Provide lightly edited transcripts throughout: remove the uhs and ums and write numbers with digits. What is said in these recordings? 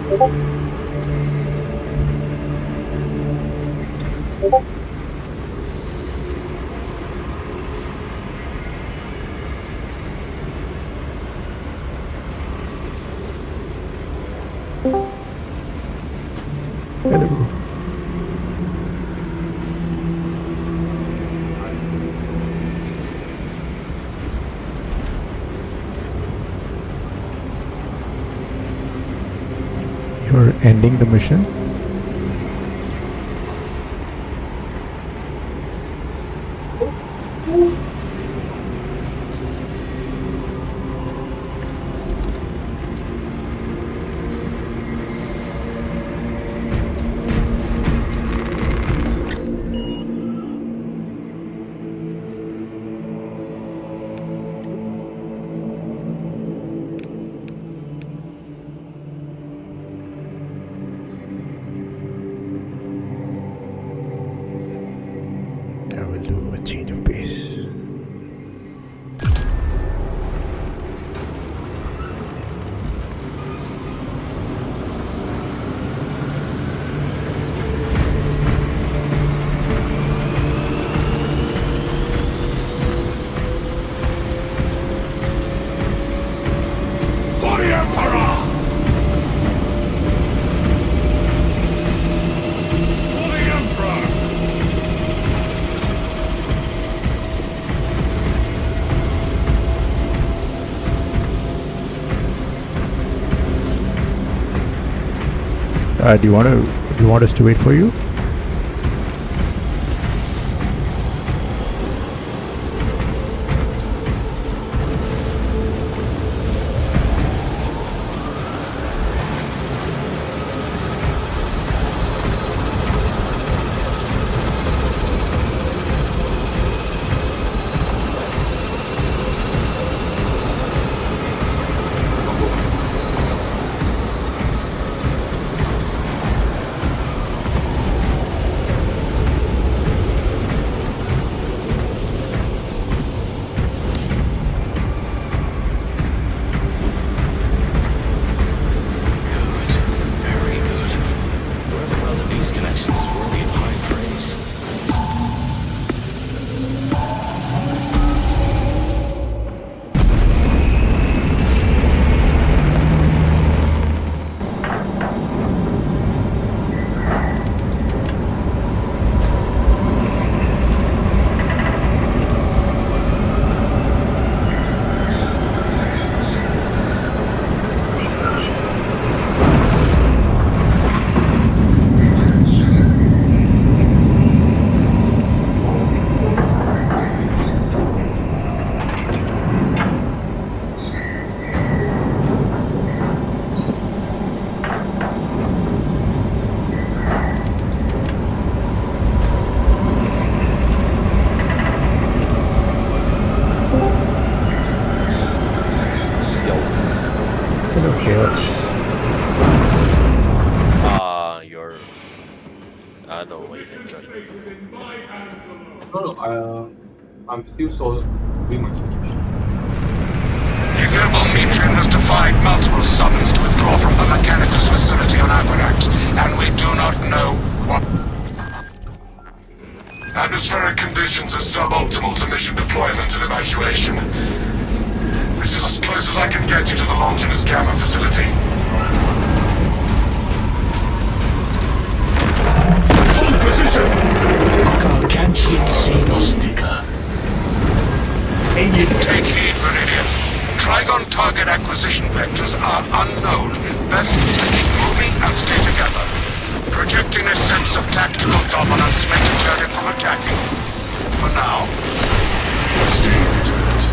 Hello. You're ending the mission? I will do a change of pace. For the Emperor! For the Emperor! Do you want us to wait for you? Hello, Chaos. No, wait, enjoy. No, I'm still doing my speech. Ignoble Metrian has defied multiple summons to withdraw from the Mechanicus facility on Avarax, and we do not know what... Atmospheric conditions are suboptimal to mission deployment and evacuation. This is as close as I can get you to the Longinus Gamma facility. Hold position! Gargantuan Xenos Digger. Take heed, Viridian. Trigon target acquisition vectors are unknown. Best to keep moving and stay together. Projecting a sense of tactical dominance may deter him from attacking. For now, stay vigilant.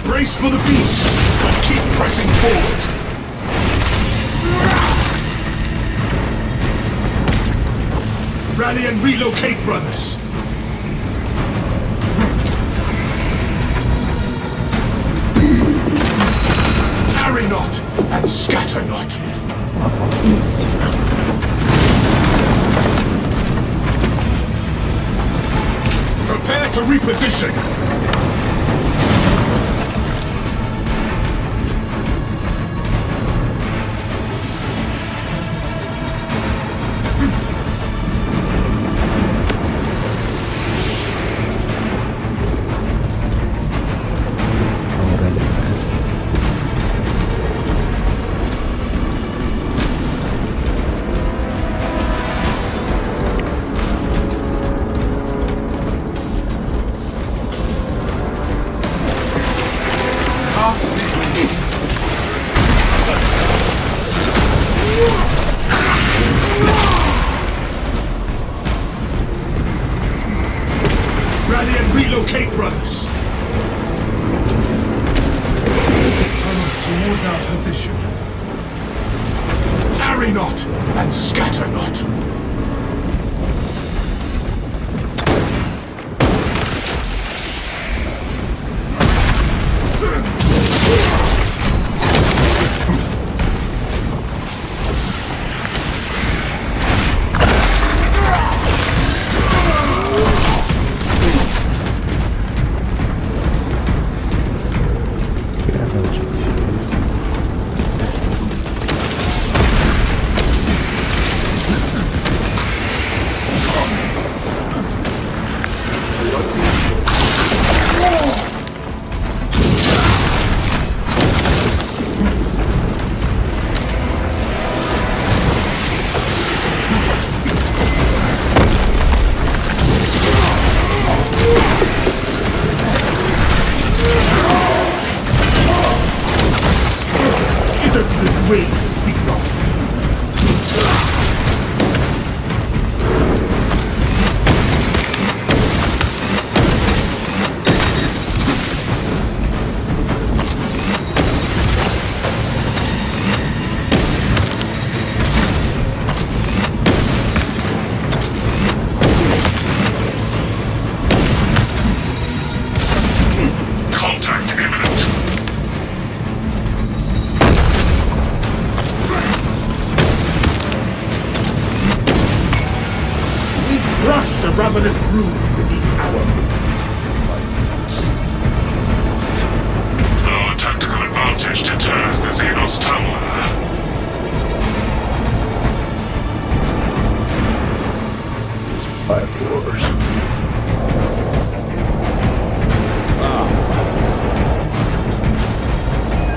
Brace for the beast, and keep pressing forward. Rally and relocate, brothers. Tarry not, and scatter not. Prepare to reposition! is our position. Tarry not, and scatter not. Emergency. Hither to the grave, seek not. Contact imminent. We crush the ravenous brood beneath our Our tactical advantage deters the Xenos tunnel. Fire doors.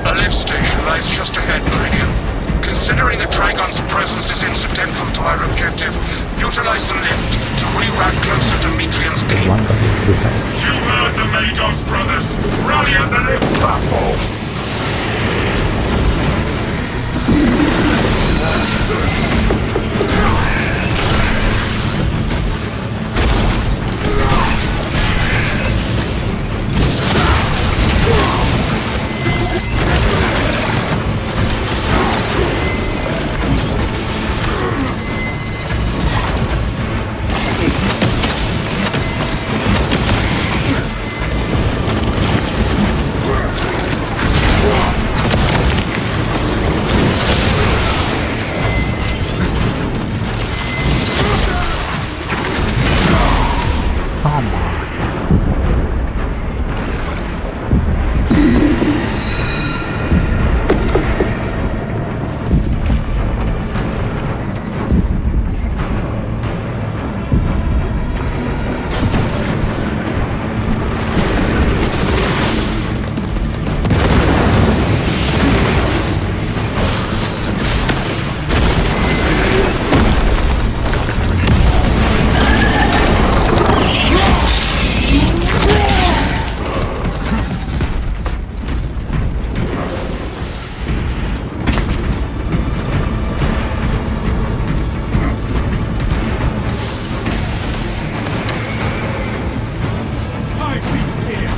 A lift station lies just ahead, Meridian. Considering the Trigon's presence is incidental to our objective, utilize the lift to reroute closer to Metrian's keep. One guy behind. You heard the Magos brothers! Rally at the lift platform! Come on. High Priest here.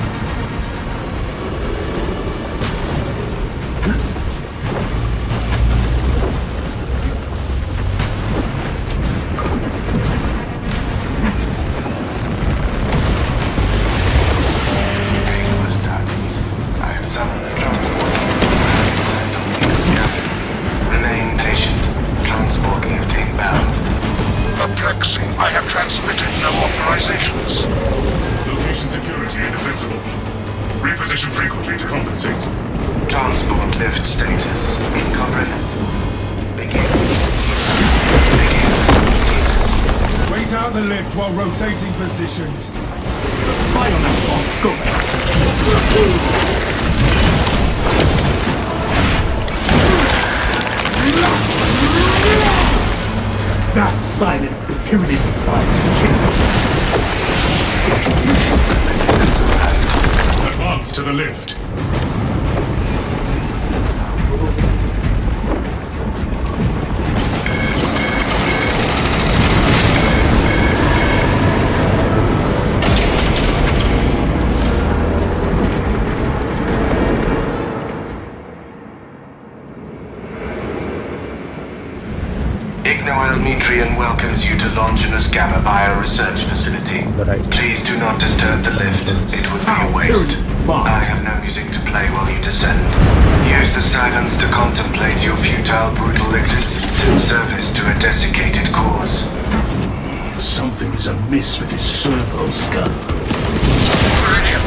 I have summoned the transport. Remain patient. Transport lift inbound. Perplexing. I have transmitted no authorizations. Location security indefensible. Reposition frequently to compensate. Transport lift status incomprehensible. Begins. Ceases. Wait out the lift while rotating positions. That silenced the Tyranid Advance to the lift. Metrian welcomes you to Longinus Gamma Bio Research Facility. Right. Please do not disturb the lift. It would be a waste. I have no music to play while you descend. Use the silence to contemplate your futile, brutal existence in service to a desiccated cause. Something is amiss with this servo skull. Meridian,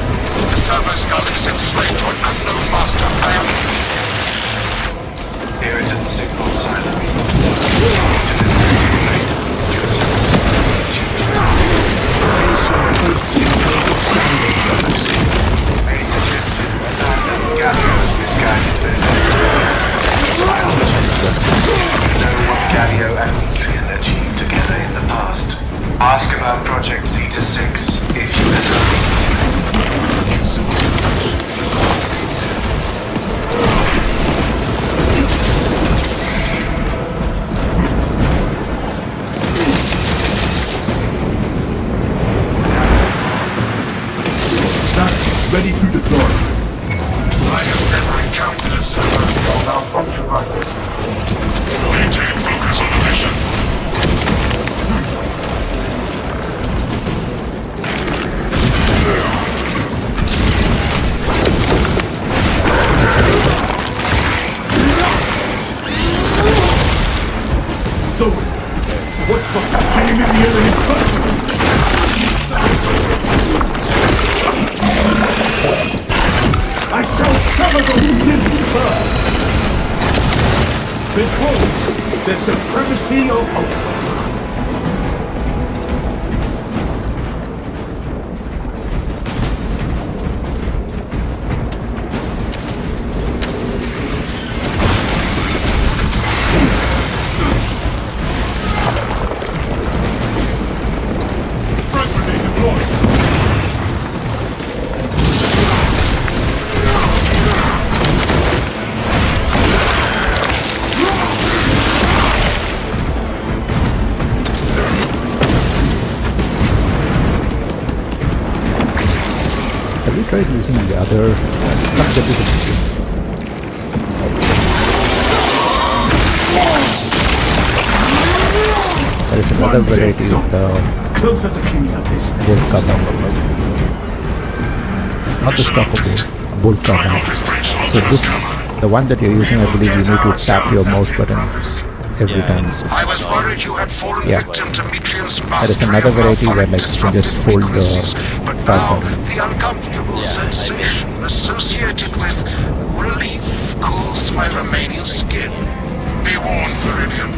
the servo skull is enslaved to an unknown master. I am... Irritant signal silenced. Delivery rate a suggestion, abandon Gallio's misguided biologists. You know what Gallio and Metrian achieved together in the past. Ask about Project Zeta 6 if you ever Ready to deploy. I have never encountered a servo malfunction like this. Maintain focus on the mission. So, what's for game in the enemy's clutches? I shall sever those limbs first! Behold, the supremacy of Ultron! Frag grenade deployed. Have you tried using the other? Not that this is- There is another variety of the Closer to cleaning up this mess. Volca bomb. Not the stock of it, Volca bomb. So this, the one that you're using, I believe you need to tap your mouse button every time. I was worried you had fallen Yeah. victim to Metrian's There is mastery another of variety where malphonic like you can just disruptive hold the frequencies, but back now button. the uncomfortable sensation associated with relief cools my remaining skin. Be warned, Viridian.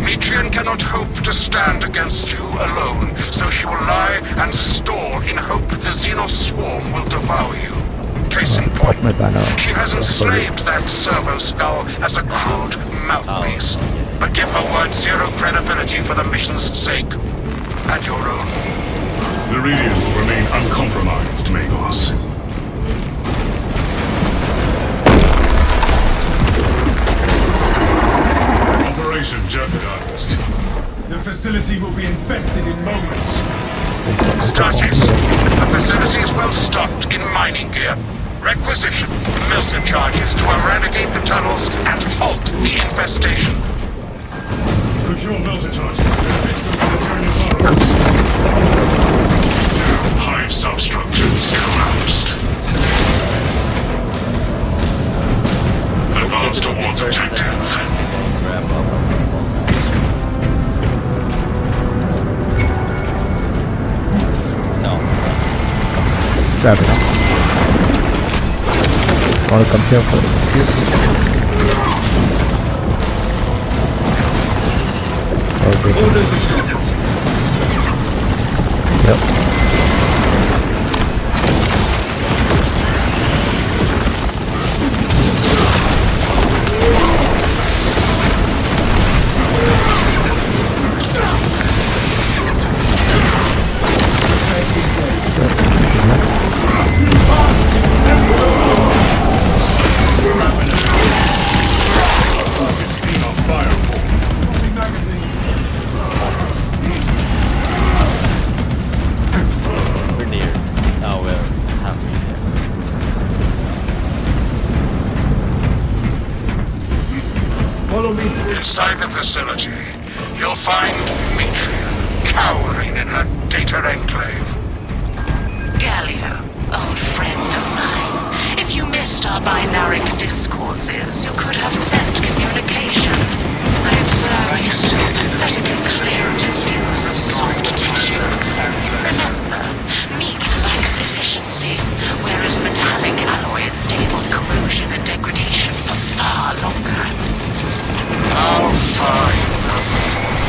Metrian cannot hope to stand against you alone, so she will lie and stall in hope the Xenos swarm will devour you. Case in point, my banner. she has enslaved that servo skull as a crude mouthpiece. But give her word zero credibility for the mission's sake. And your own. Meridian will remain uncompromised, Magos. Operation jeopardized. The facility will be infested in moments. Stratis, the facility is well stocked in mining gear. Requisition melter charges to eradicate the tunnels and halt the infestation. Procure melter charges. Fix the military environment. Hive substructures collapsed. Advance towards objective. Wrap up. No. Grab it up. Wanna come here for execute? Okay. Yep. We're near. Now we're halfway there. Follow me. Inside the facility, you'll find Metria cowering in her data enclave. Gallia, old friend of mine. If you missed our binaric discourses, you could have sent communication. I observe you still pathetically clear to views of soft tissue. Remember, meat lacks efficiency, whereas metallic alloys stave off corrosion and degradation for far longer. I'll find the formula.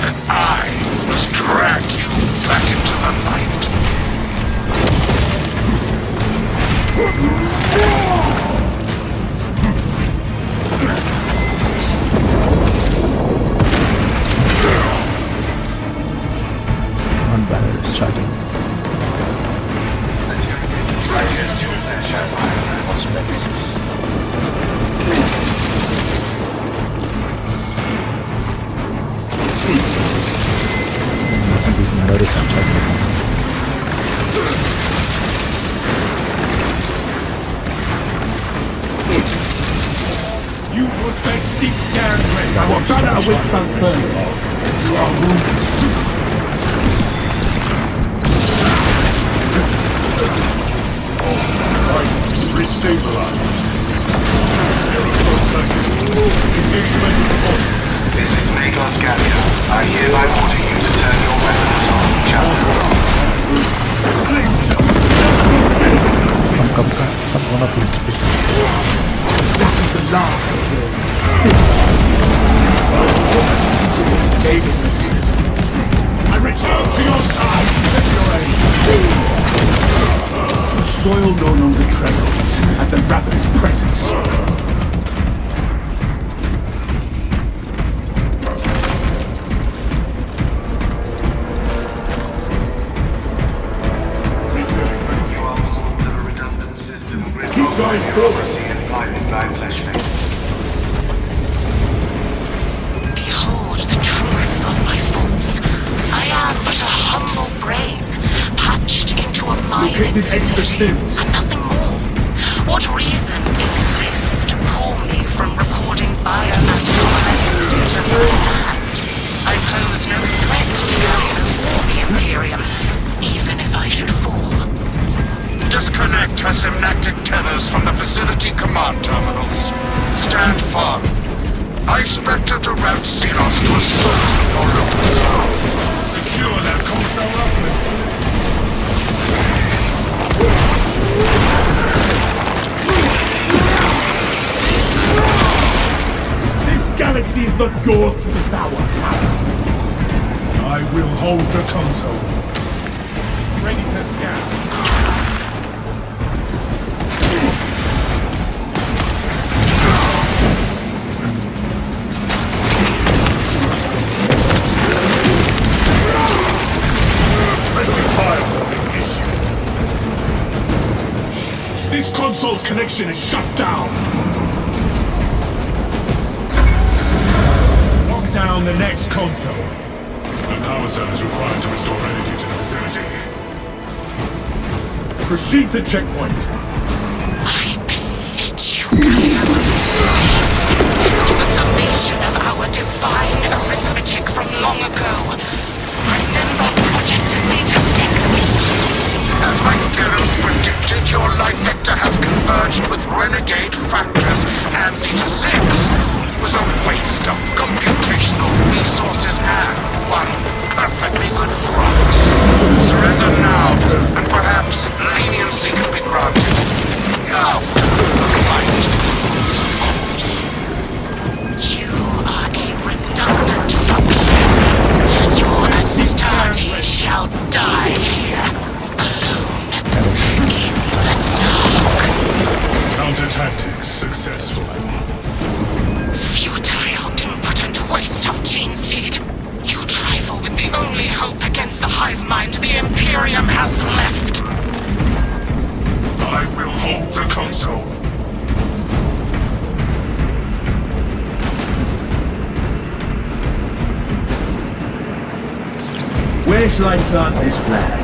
And I must drag you back into the light. One banner is charging. I noticed I'm charging. You prospect deep scan grave. Our banner awaits unfurled. You are wounded. Restabilize. Engagement reported. This is Magos Gallia. I hereby order you to turn your weapons on each other. Come on up in space. This is the last of them. I return to your side, February. The soil no longer trembles at the ravenous presence. You are part of a redundant system grid Keep going forward. and blinded by flesh fate. Behold the truth of my faults. I am but a humble brain, patched into a mining Located extra facility, stills. and nothing more. What reason exists to pull me from recording biomass coalescence data firsthand? I pose no threat to Gallia or the Imperium, even if I should fall. Disconnect her synaptic tethers from the facility command terminals. Stand firm. I expect her to route Xenos to assault your loops. Secure that console up. This galaxy is not yours to devour. I will hold the console. Ready to scan. This console's connection is shut down. Lock down the next console. A power cell is required to restore energy to the facility. Proceed to checkpoint. I beseech you, Gallia. Witness to the summation of our divine arithmetic from long ago. Remember Project Zeta 6. As my theorems predicted, your life vector has converged with renegade factors, and Zeta 6 was a waste of computational resources and one perfectly good promise. Surrender now, and perhaps leniency can be granted. After the light is cold. You are a redundant function. Your Astarte shall die here, alone, in the dark. Counter-tactics successful. Futile, impotent waste of gene seed. You trifle with the only hope against the hive mind the Imperium has left. I will hold the console. Where shall I plant this flag?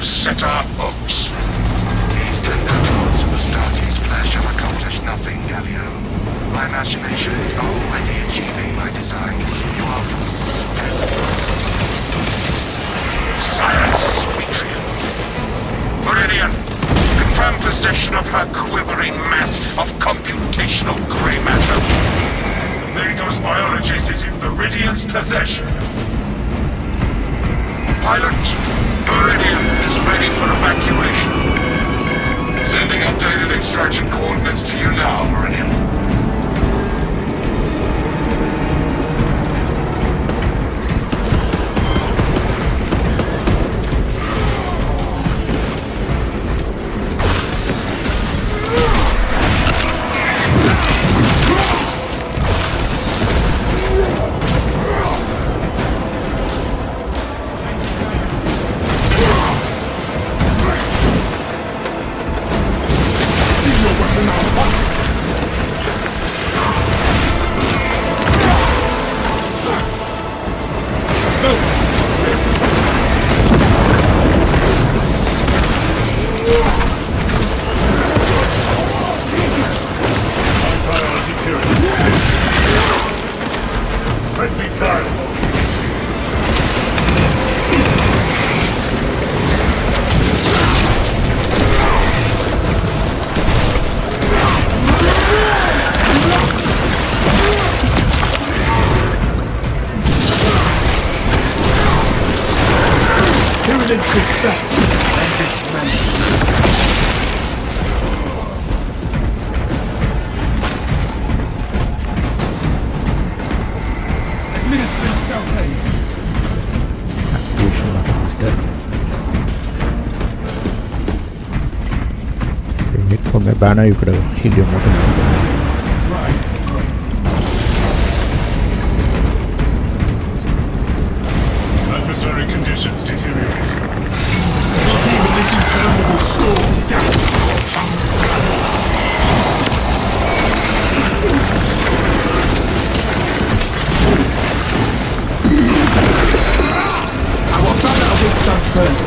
set our hooks. These tender claws of Astartes' flesh have accomplished nothing, Galio. My imagination is already achieving my designs. You are fools, peasants. Silence, Demetrian. Meridian, confirm possession of her quivering mass of computational grey matter. Magos Biologist is in Viridian's possession. Pilot, Meridian is ready for evacuation. Sending updated extraction coordinates to you now, Meridian. Priority Tyranny. Friendly fire. Tyranid dispatch and dismantle. Administering self-aid. Activation of master. You hit from a banner, you could have healed your motor. Surprise is great. Adversary conditions deteriorate. Not even this interminable storm dampens your chances of happiness. Our banner awaits unburned.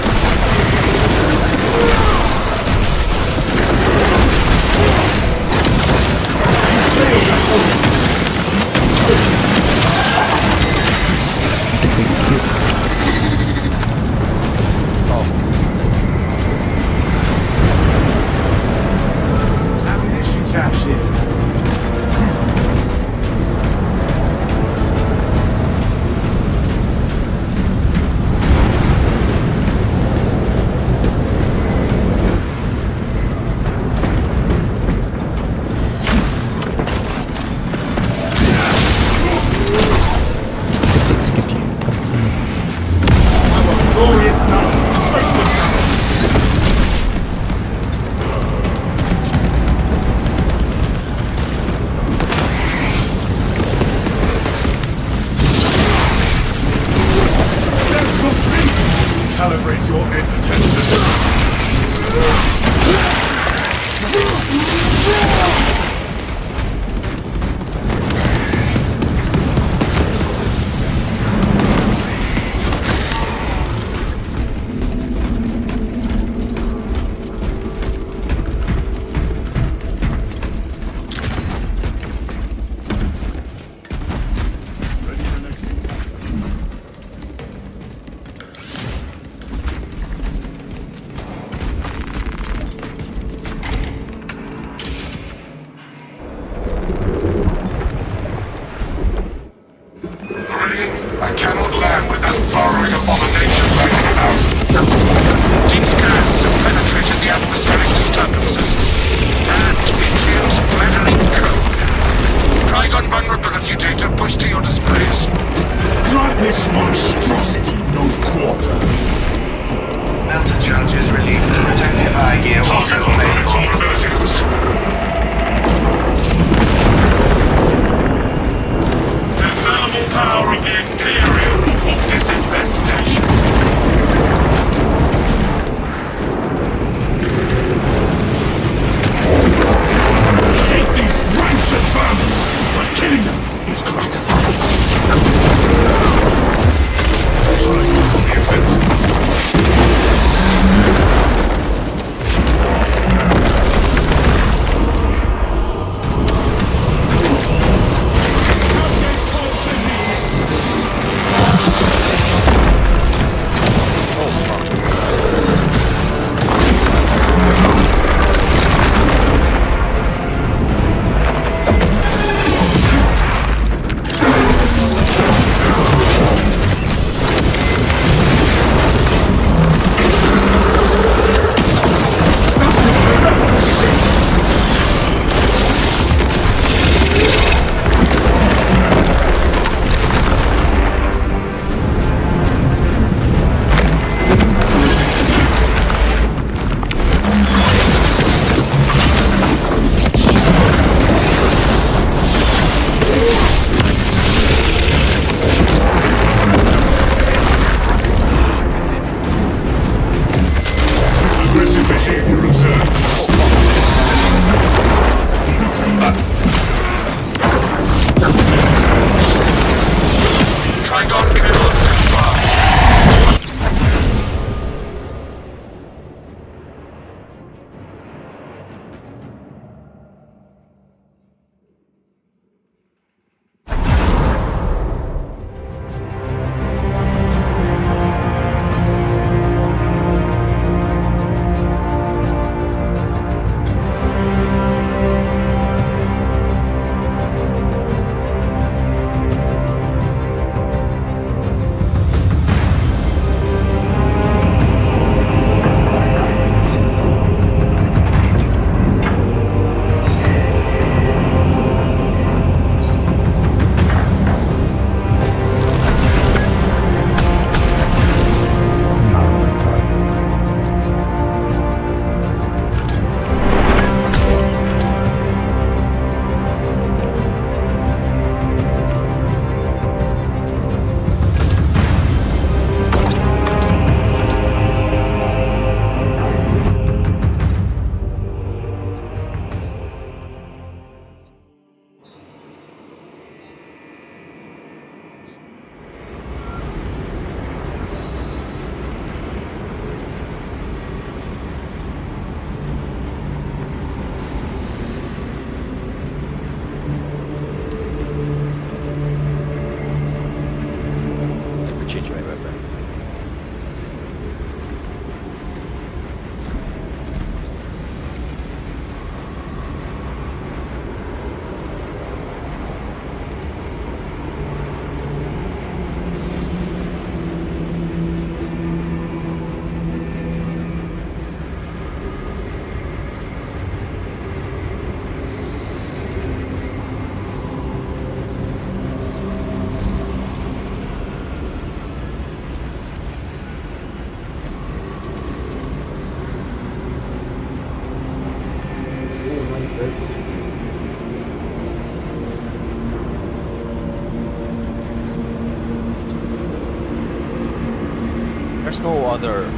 no other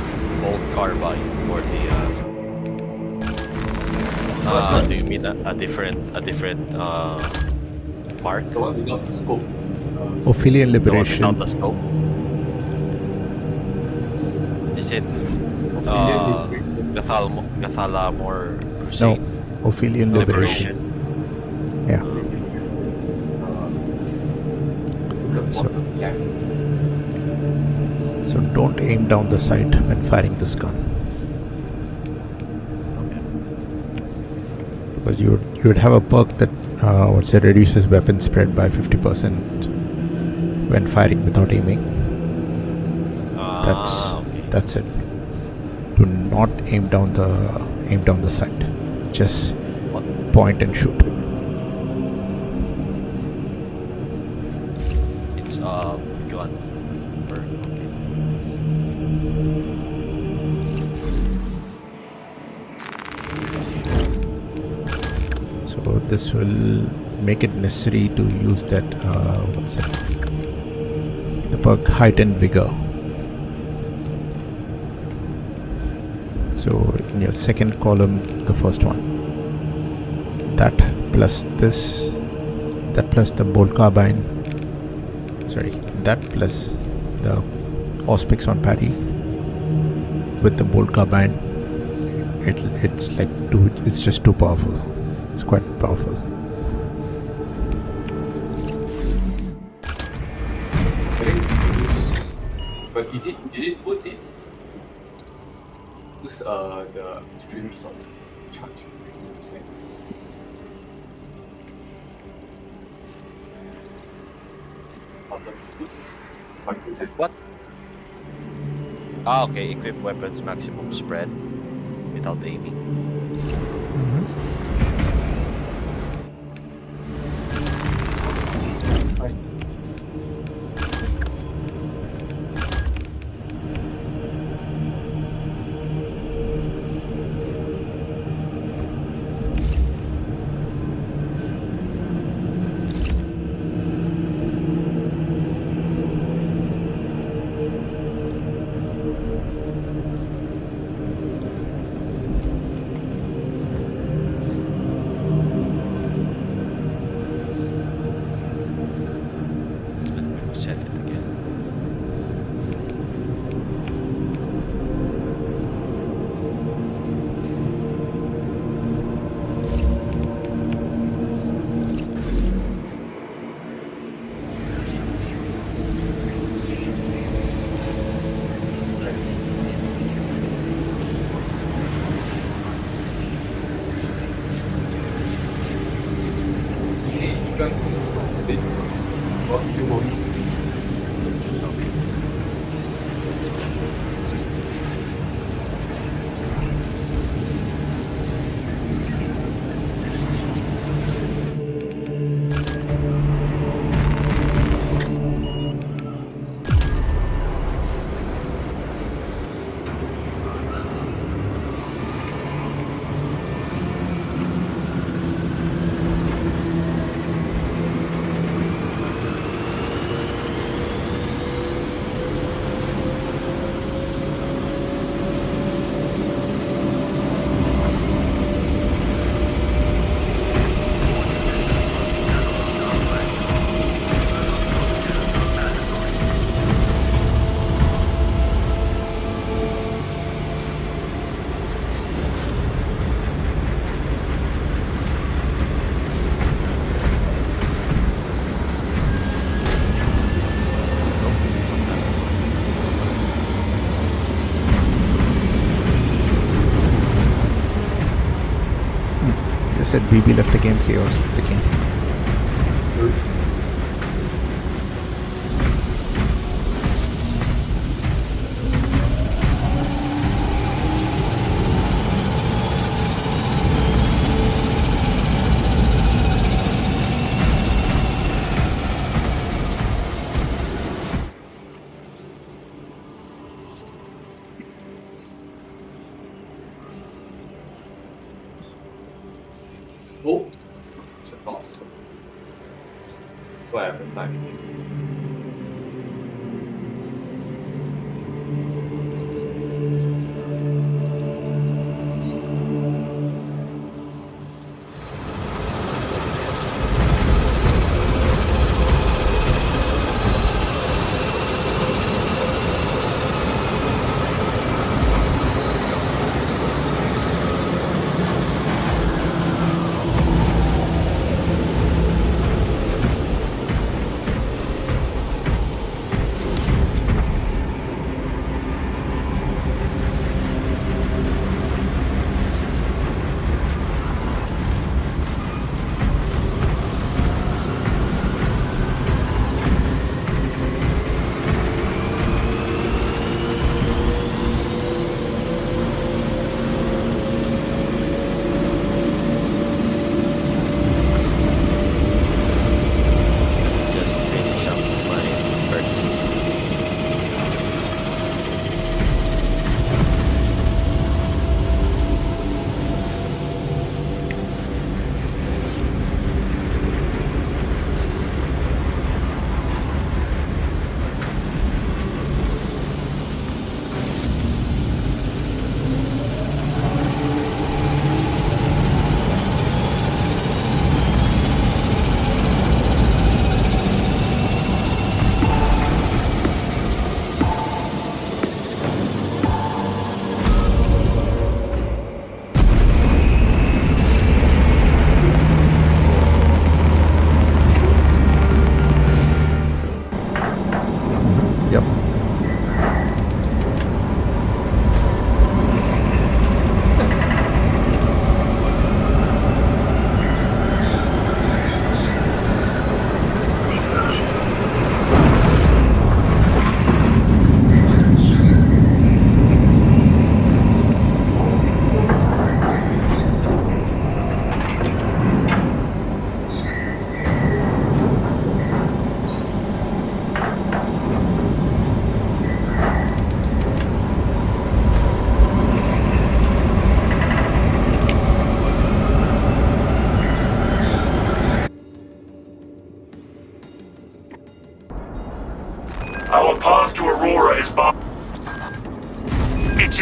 bolt carbine for the. Do you mean a different mark? The one without the scope. Ophidian The one Liberation. without the scope? Is it Gathalamor No, Crusade? Ophidian Liberation. Yeah. So, Yeah. so don't aim down the sight when firing this gun, because you would have a perk that reduces weapon spread by 50% when firing without aiming. That's it. Do not aim down the sight. Just point and shoot. It's gun. Okay. So this will make it necessary to use that the perk Heightened Vigor. So in your second column, the first one, that plus this, that plus the bolt carbine, that plus the Auspex on parry with the bolt carbine, it's just too powerful. It's quite powerful. But is it worth it? Use the stream is on charge 50%. What? Okay. Equip weapons maximum spread without aiming. Fine. Set it again. Hey, you guys stay. What's still going? Just said BB left the game, Chaos left the game. Oh, shut off. What happens like?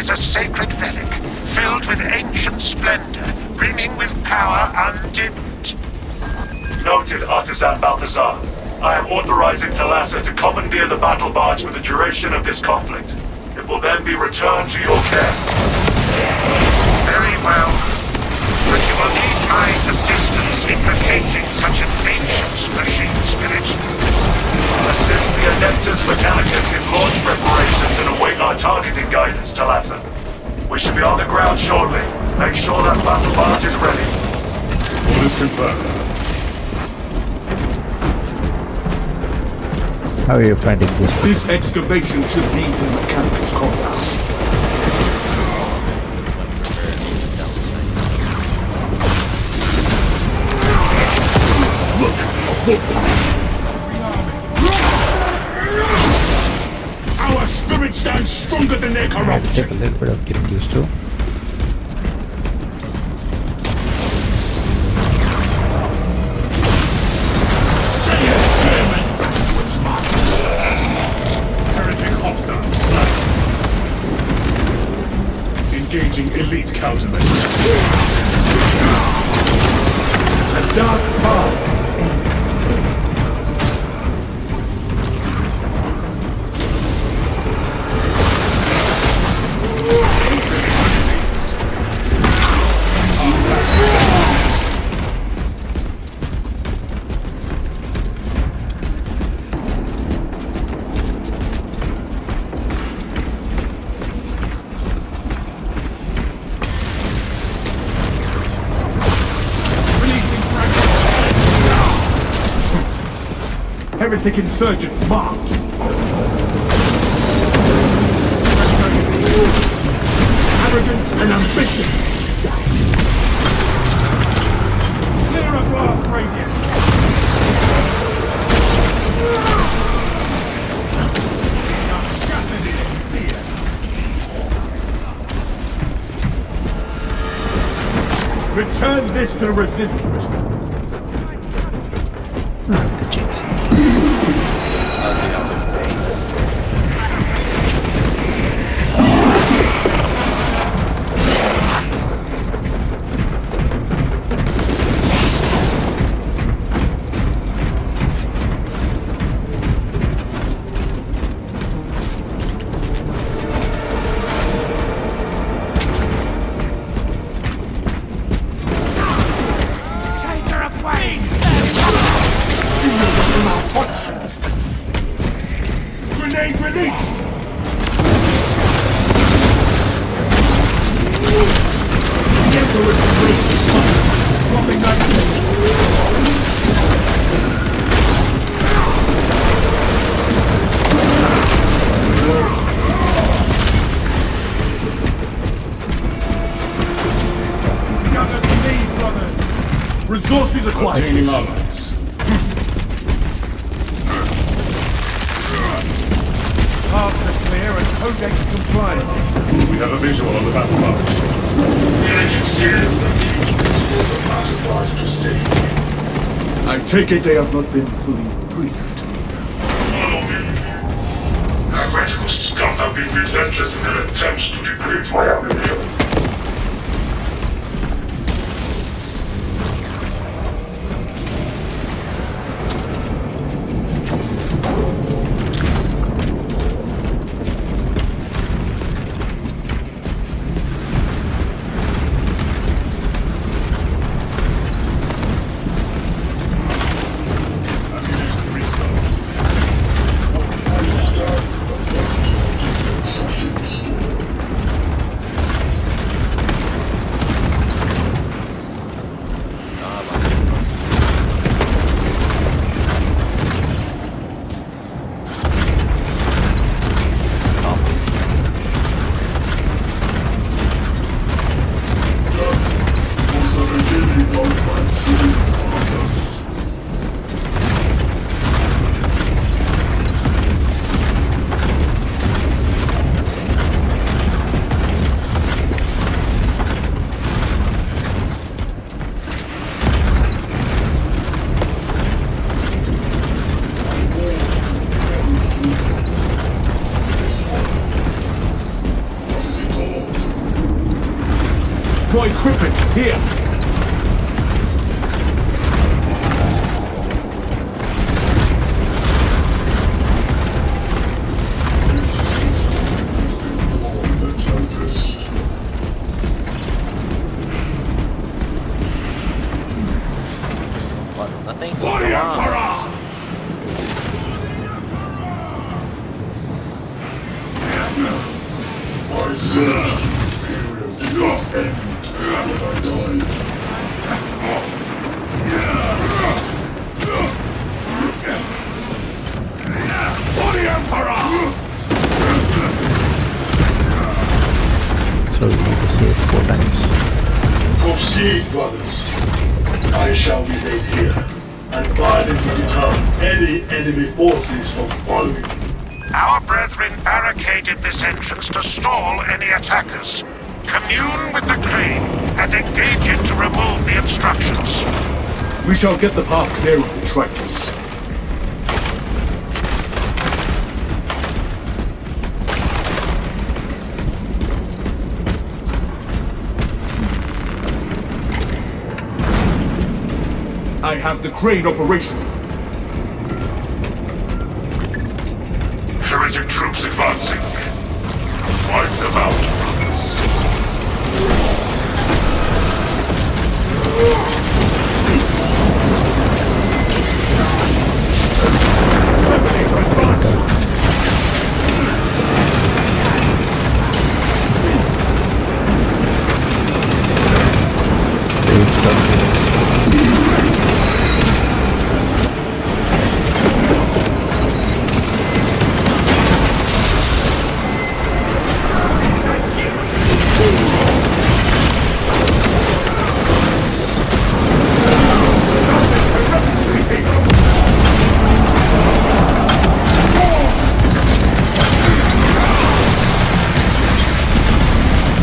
is a sacred relic, filled with ancient splendor, brimming with power undimmed. Noted, Artisan Balthazar. I am authorizing Talassa to commandeer the battle barge for the duration of this conflict. It will then be returned to your care. Very well. But you will need my assistance in locating such an ancient machine spirit. Assist the Adeptus Mechanicus in launch preparations and await our targeting guidance, Talassa. We should be on the ground shortly. Make sure that battle barge is ready. Orders confirmed. How are you finding this? This excavation should lead to the Mechanicus compound. Our spirit stands stronger than their Take corruption. a little bit of getting used to. Heretic hostile. Engaging elite countermeasures. A dark path. Heretic insurgent marked. Arrogance and ambition. Clear a blast radius. Now shattered its spear. Return this to the resilience. The GT. Grenade released! The Emperor's great swapping Gather to me, brothers! Resources acquired! Obtaining allies. Paths are clear and codex compliant. We have a visual on the battle barge. I take it they have not been fully briefed. Follow me. Heretical scum have been relentless in their attempts to degrade my ammunition. More equipment here. What? Nothing? For the Come on. Emperor! I searched and did not end when I died. For the Emperor! So you need to say it 4 times. Proceed, brothers. I shall remain here and violently deter any enemy forces from following me. Our brethren barricaded this entrance to stall any attackers. Commune with the crane and engage it to remove the obstructions. We shall get the path clear of the traitors. I have the crane operational. Heretic troops advancing. Wipe them out, brothers.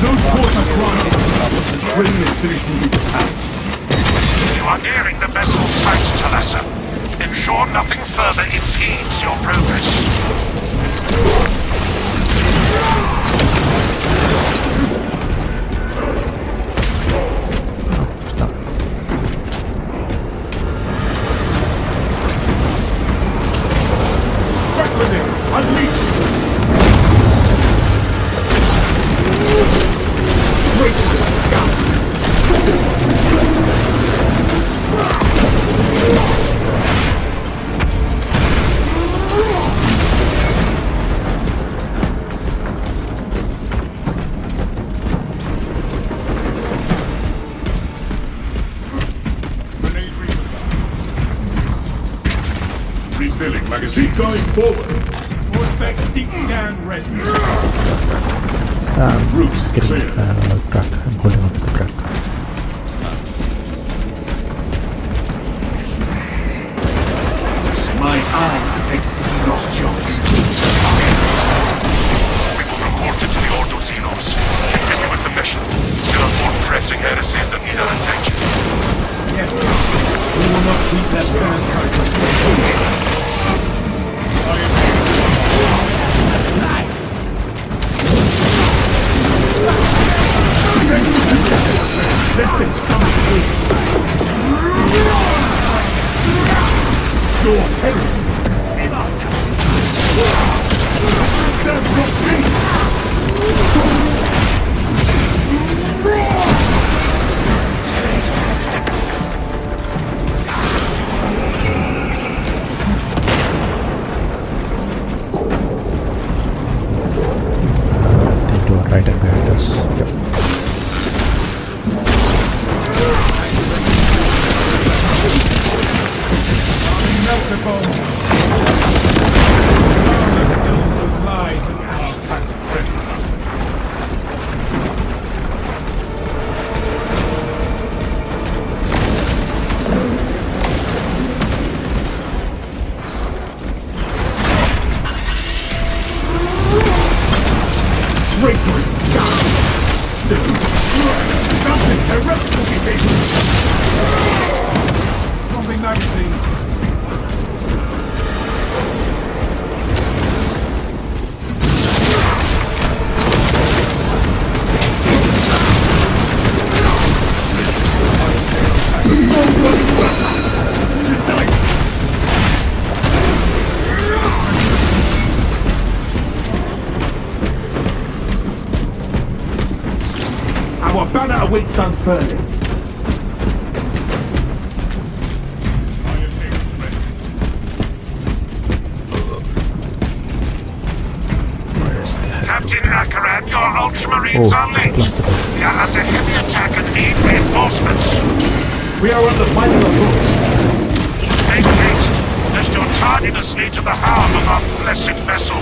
No quarter granted. The crane is finished moving to hands. You are nearing the vessel's site, Talassa. Ensure nothing further impedes your progress. It's done. Reckoning, unleash! Traitorous scout! Grenade Refilling magazine. Keep going forward. Prospect deep scan ready. Route Getting clear. track. I'm holding on to the track. It's my eye to take Xenos jokes. We will report it to the Ordo Xenos. Continue with the mission. There are more pressing heresies that need our attention. Yes, we will not keep that turret. Let's get some your heresy. That's Then to our right and behind us. Yep. lies and hashtag ready. Traitorous scum! Justice heretical behavior! Something magazine. Our banner awaits unfurling. Where's that? Captain Akaran, your Ultramarines Oh, are it's a late. cluster bomb. We are under heavy attack and need reinforcements. We are on the final approach. Make haste, lest your tardiness lead to the harm of our blessed vessel.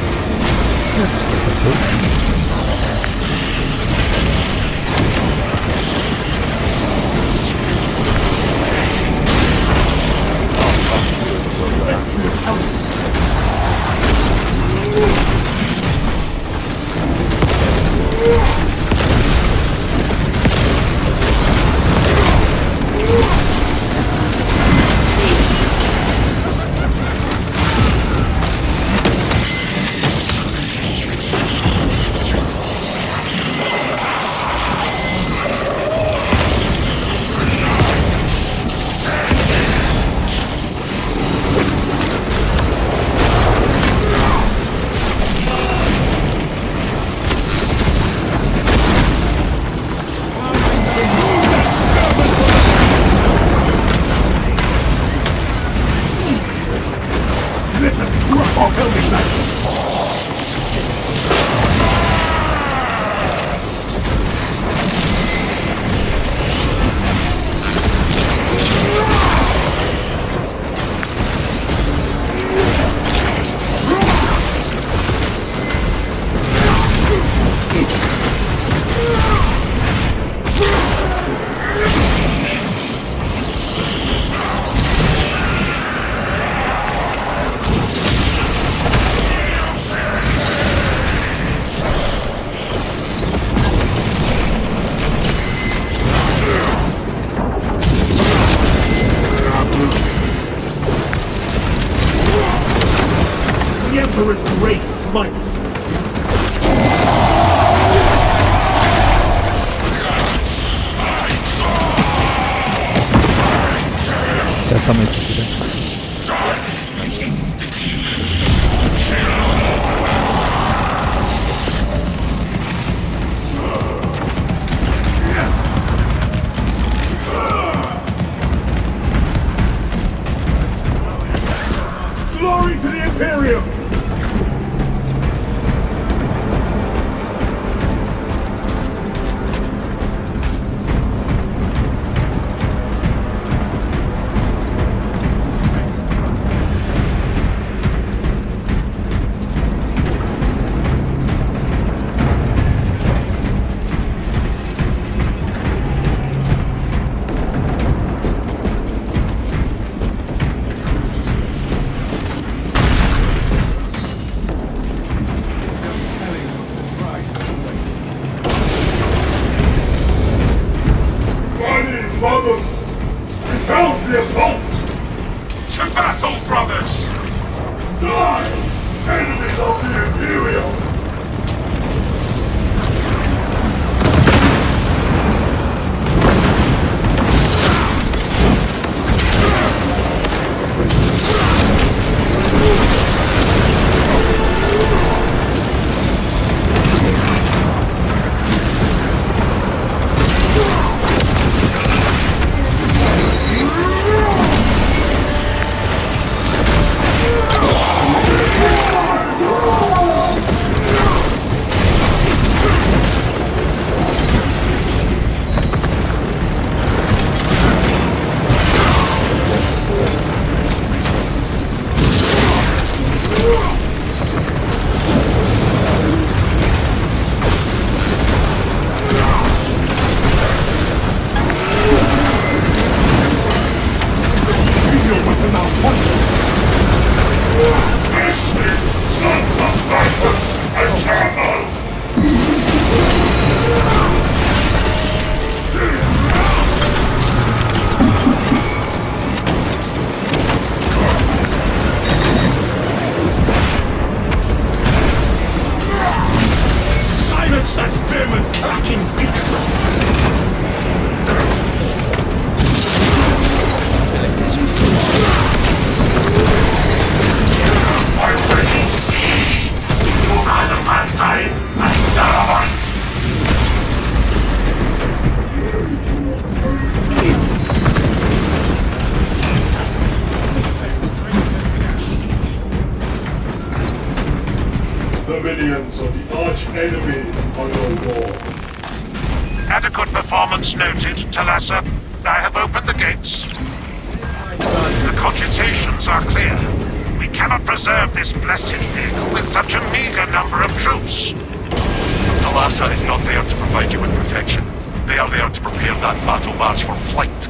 Let us drop our helmets at them. The Emperor's grace smites. They're coming to them. Glory to the Imperium! Mighty brothers! Repel the assault! To battle, brothers! Die! Enemies of the Imperium! large enemy on your wall. Adequate performance noted, Talassa. I have opened the gates. The cogitations are clear. We cannot preserve this blessed vehicle with such a meager number of troops. Talassa is not there to provide you with protection. They are there to prepare that battle barge for flight.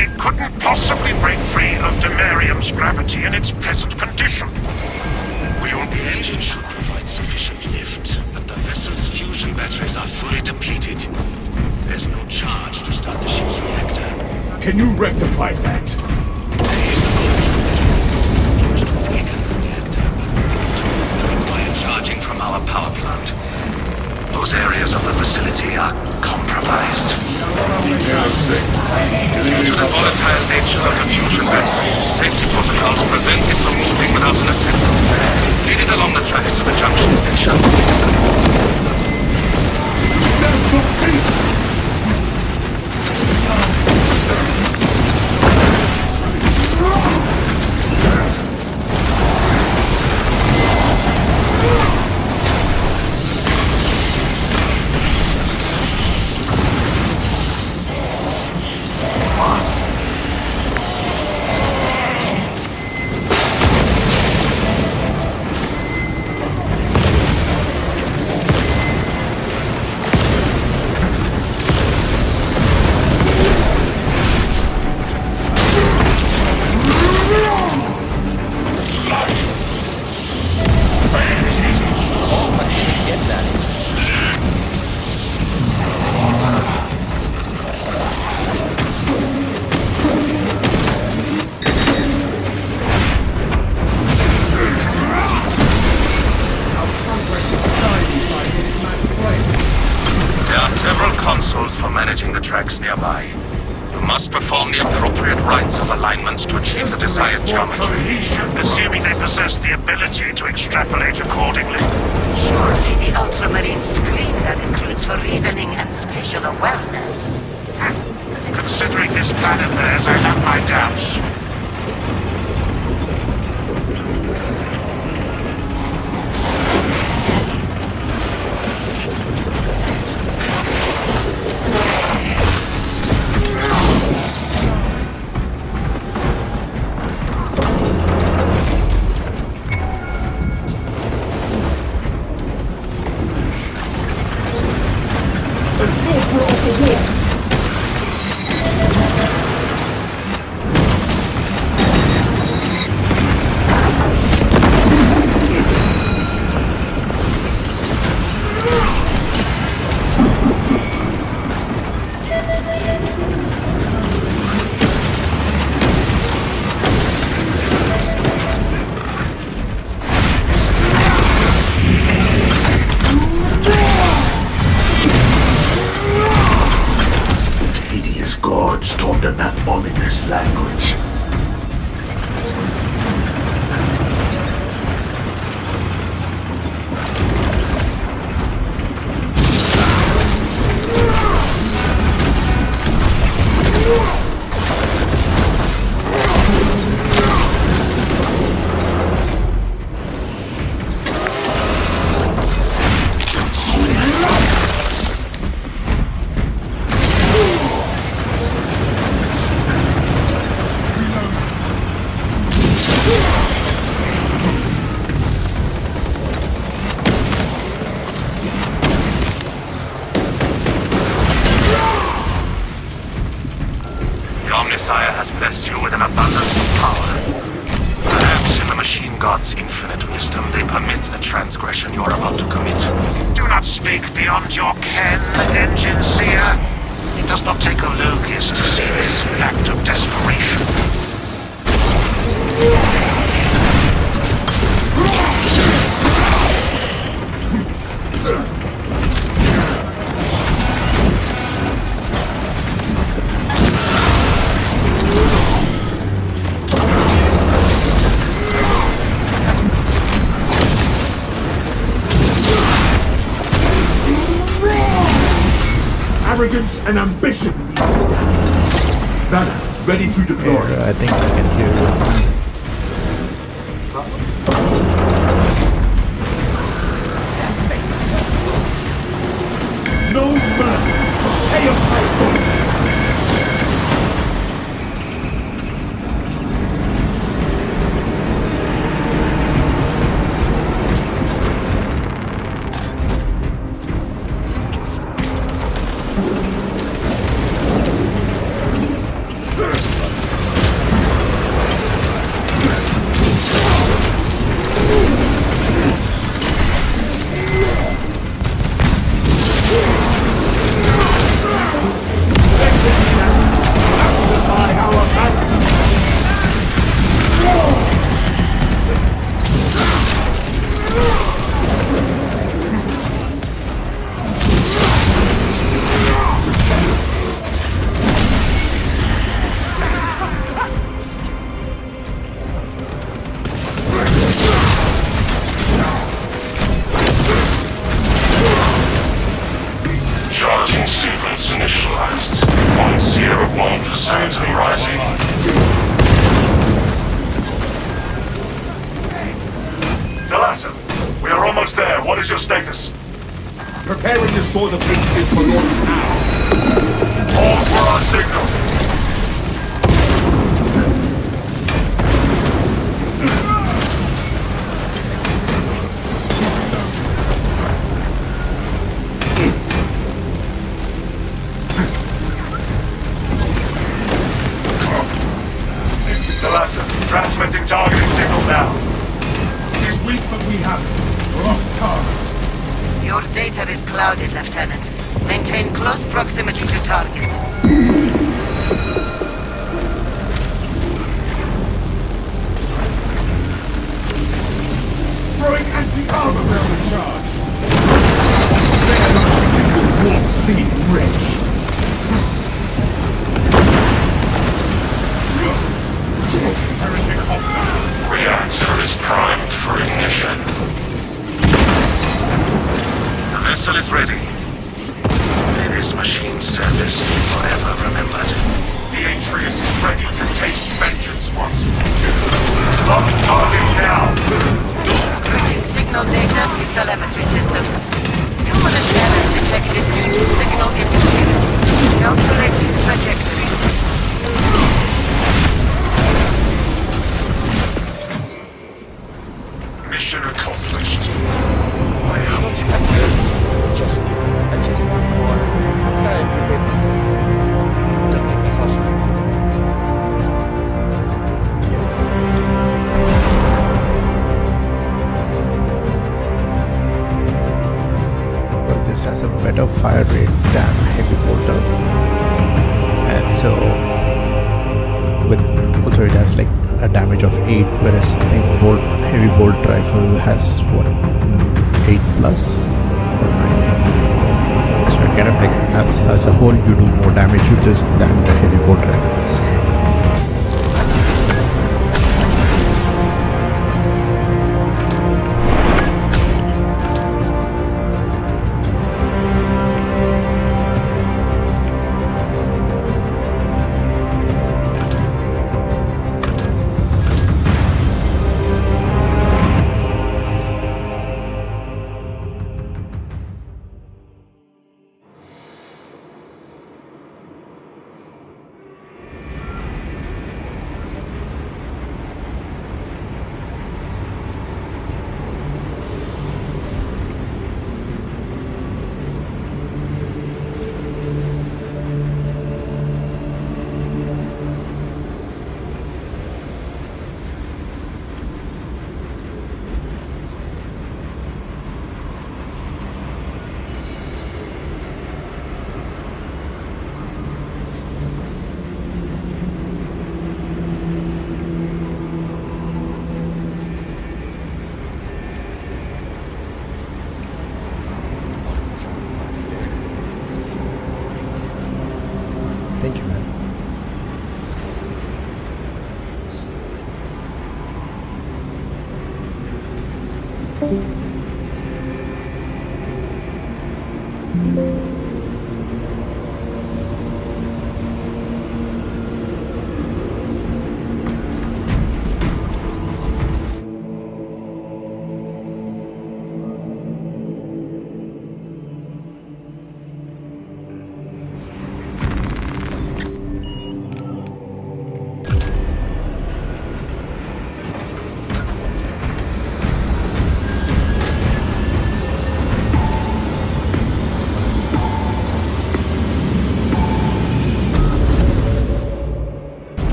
It couldn't possibly break free of Demarium's gravity in its present condition. The engine should provide sufficient lift, but the vessel's fusion batteries are fully depleted. There's no charge to start the ship's reactor. Can you rectify that? There is an option used to awaken the reactor, but it will require charging from our power plant. Those areas of the facility are compromised. Due to the volatile nature of the fusion battery, safety protocols prevent it from moving without an attendant. Lead it along the tracks to the junction station. consoles for managing the tracks nearby. You must perform the appropriate rites of alignment to achieve the desired geometry. Assuming they possess the ability to extrapolate accordingly. Surely the Ultramarine screen that includes for reasoning and spatial awareness. Considering this plan of theirs, I have my doubts. Talked in that ominous language. Omnissiah has blessed you with an abundance of power. Perhaps in the machine god's infinite wisdom, they permit the transgression you are about to commit. Do not speak beyond your ken, Engine Seer. It does not take a Logis to see this act of desperation. Arrogance and ambition lead you down. Banner, ready to deploy. I think I can hear you. Pay your pay. Charging sequence initialized. 0.01% and rising. Talassa, we are almost there. What is your status? Preparing to soar the breaches for launch now. Hold for our signal. Talassa, transmitting targeting signal now. It is weak, but we have it. We're on target. Your data is clouded, Lieutenant. Maintain close proximity to target. Throwing anti-armor barrel charge. Spare not a single warp theme wretch. Heretic hostile. Reactor is primed for ignition. The vessel is ready. May this machine service be forever remembered. The Atreus is ready to taste vengeance once more. Lock target now. Routing signal data with telemetry systems. Numerous errors detected due to signal interference. Calculating trajectory. Mission accomplished. I just need more time with it to get accustomed to it. Well, this has a better fire rate than heavy bolter, and so with also it has like a damage of 8, whereas I think heavy bolt rifle has what, 8 plus or 9. So kind of like as a whole you do more damage with this than the heavy bolt rifle. Thank you, man.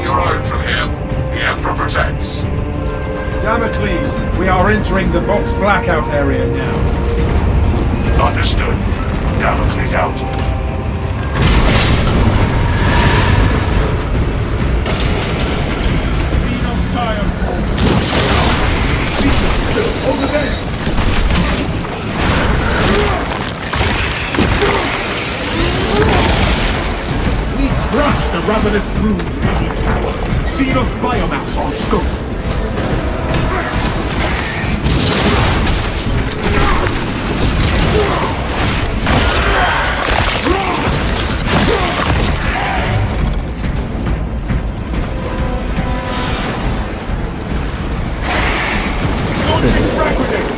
your own from here. The Emperor protects. Damocles, we are entering the Vox blackout area now. Understood. Damocles out. Xenos bioform. Over there! We crush the ravenous brood with heat power. Xenos biomass on scope. Launching frag grenade!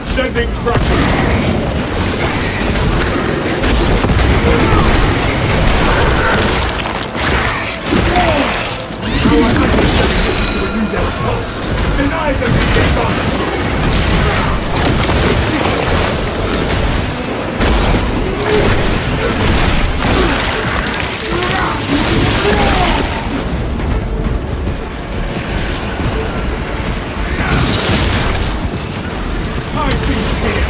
Sending fracture! Deny them the advantage! I see here!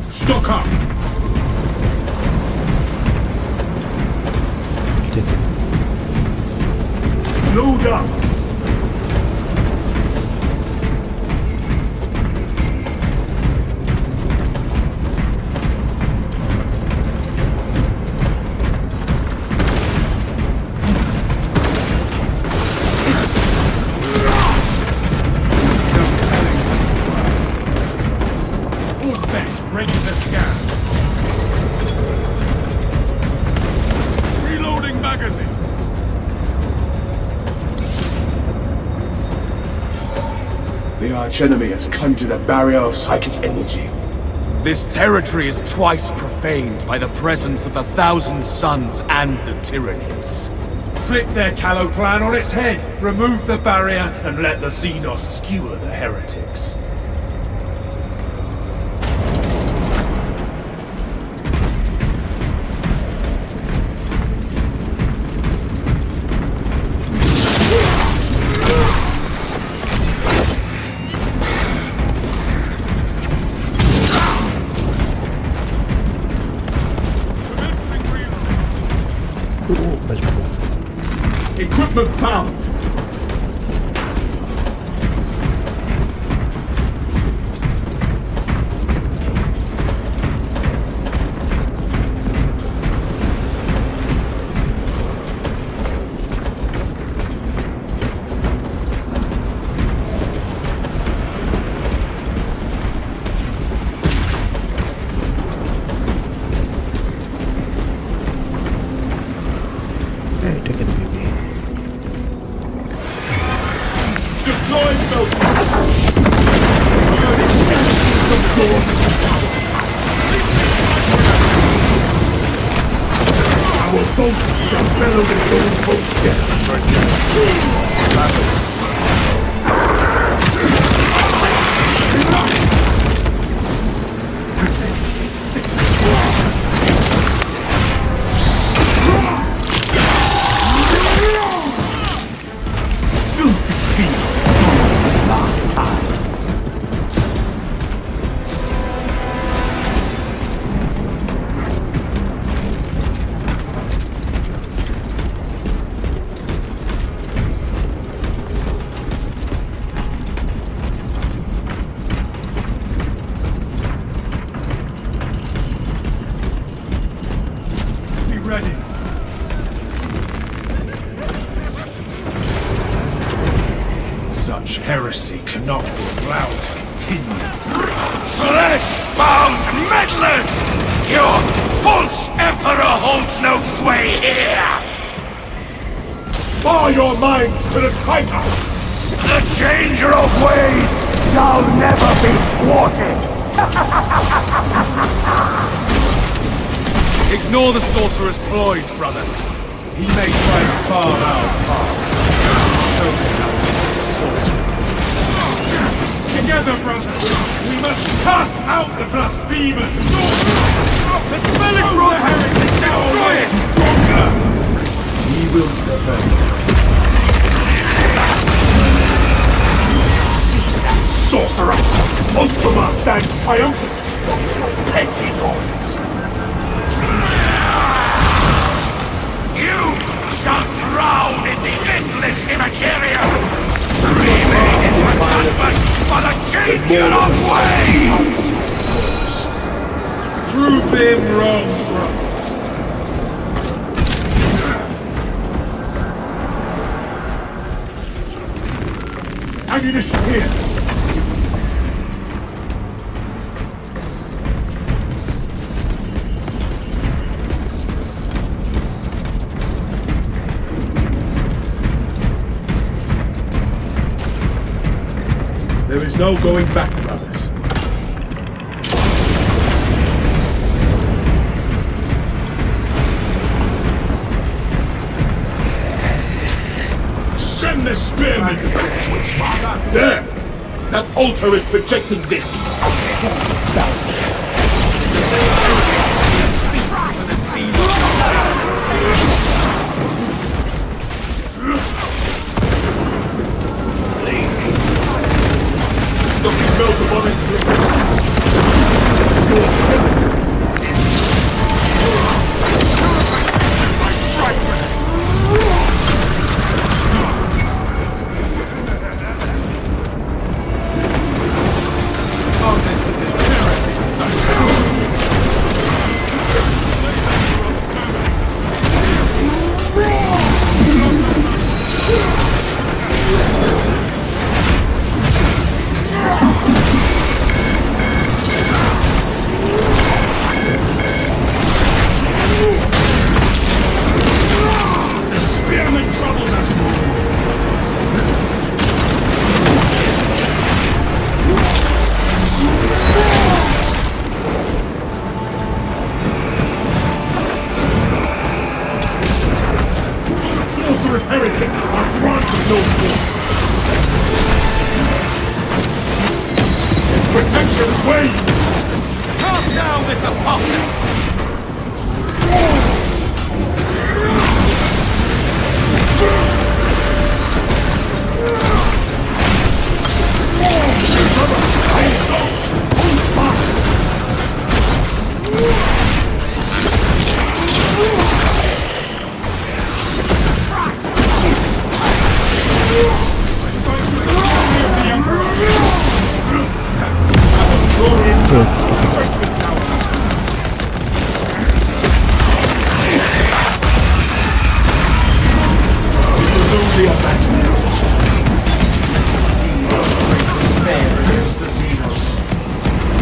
Stock up! Load up! Full specs, ready to scan. Reloading magazine. The archenemy has conjured a barrier of psychic energy. This territory is twice profaned by the presence of the Thousand Suns and the Tyranids. Flip their Callow clan on its head, remove the barrier, and let the Xenos skewer the heretics. Equipment found! Hey, take it, baby. Deploying Melton! Our boat shall bellow the gold boat filthy fiends last time. heresy cannot be allowed to continue. Flesh-bound meddlers! Your false emperor holds no sway here! Bar your minds to the traitor! The changer of ways shall never be thwarted! Ignore the sorcerer's ploys, brothers. He may try to carve our path. Show them how to be sorcerer. Together, brothers, we must cast out the blasphemous sorcerer! The spell is wrong, heretics! Destroy it! Stronger! We will prevail. Sorcerer! Ultima stands triumphant! Petty noise! You shall drown in the endless immaterial! Remade into a canvas for the changer of ways! Prove him wrong, brother. Ammunition here! There is no going back, brothers. Send the spearmen to Twitch Master. There! That altar is projecting this. Looking built upon it. Heretics are granted no more. His protection wanes! Cast down this apostate!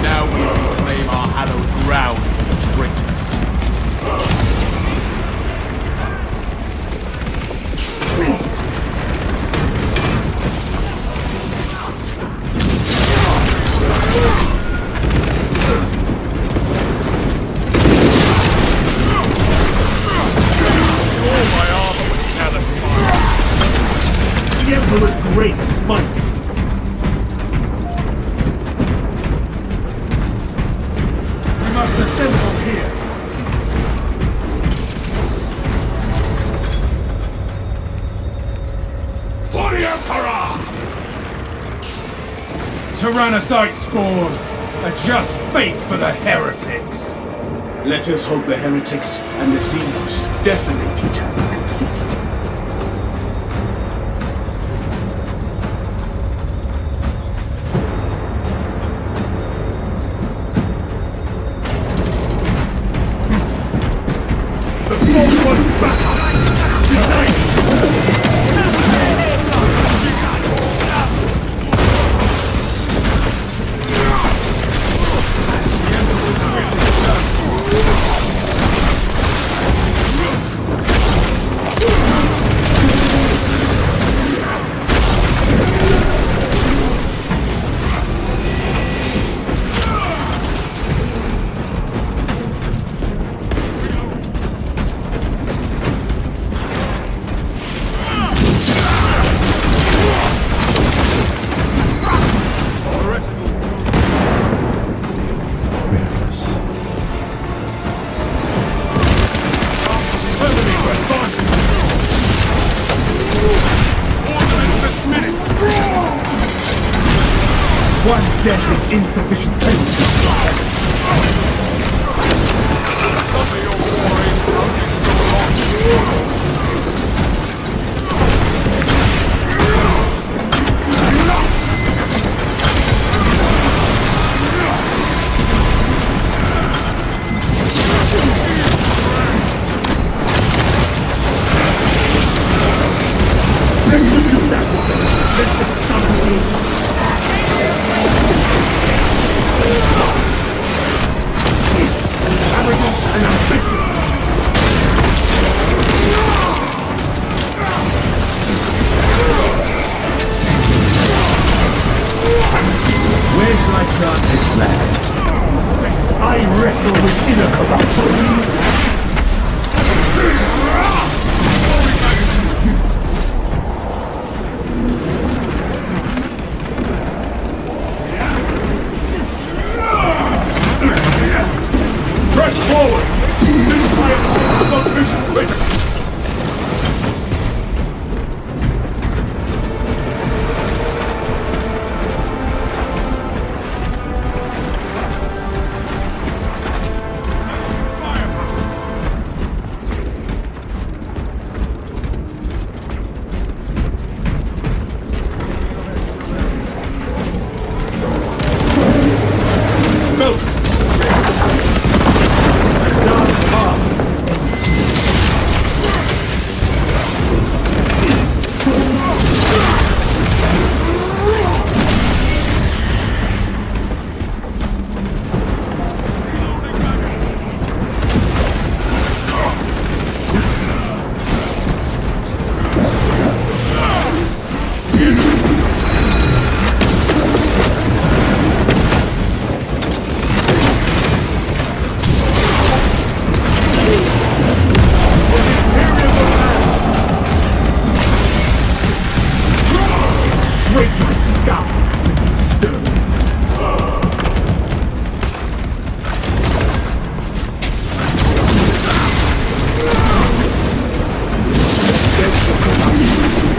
Now we reclaim our hallowed ground for the traitors. The Emperor's grace smites. We must assemble here. For the Emperor! Tyrannocyte spores! A just fate for the heretics! Let us hope the heretics and the Xenos decimate each other completely. The false one's back! Unite! One death is insufficient. Execute that one! Let the sun be! Arrogance and ambition! Where shall I start this plan? I wrestle with inner corruption! Press forward! This fight is not mission critical!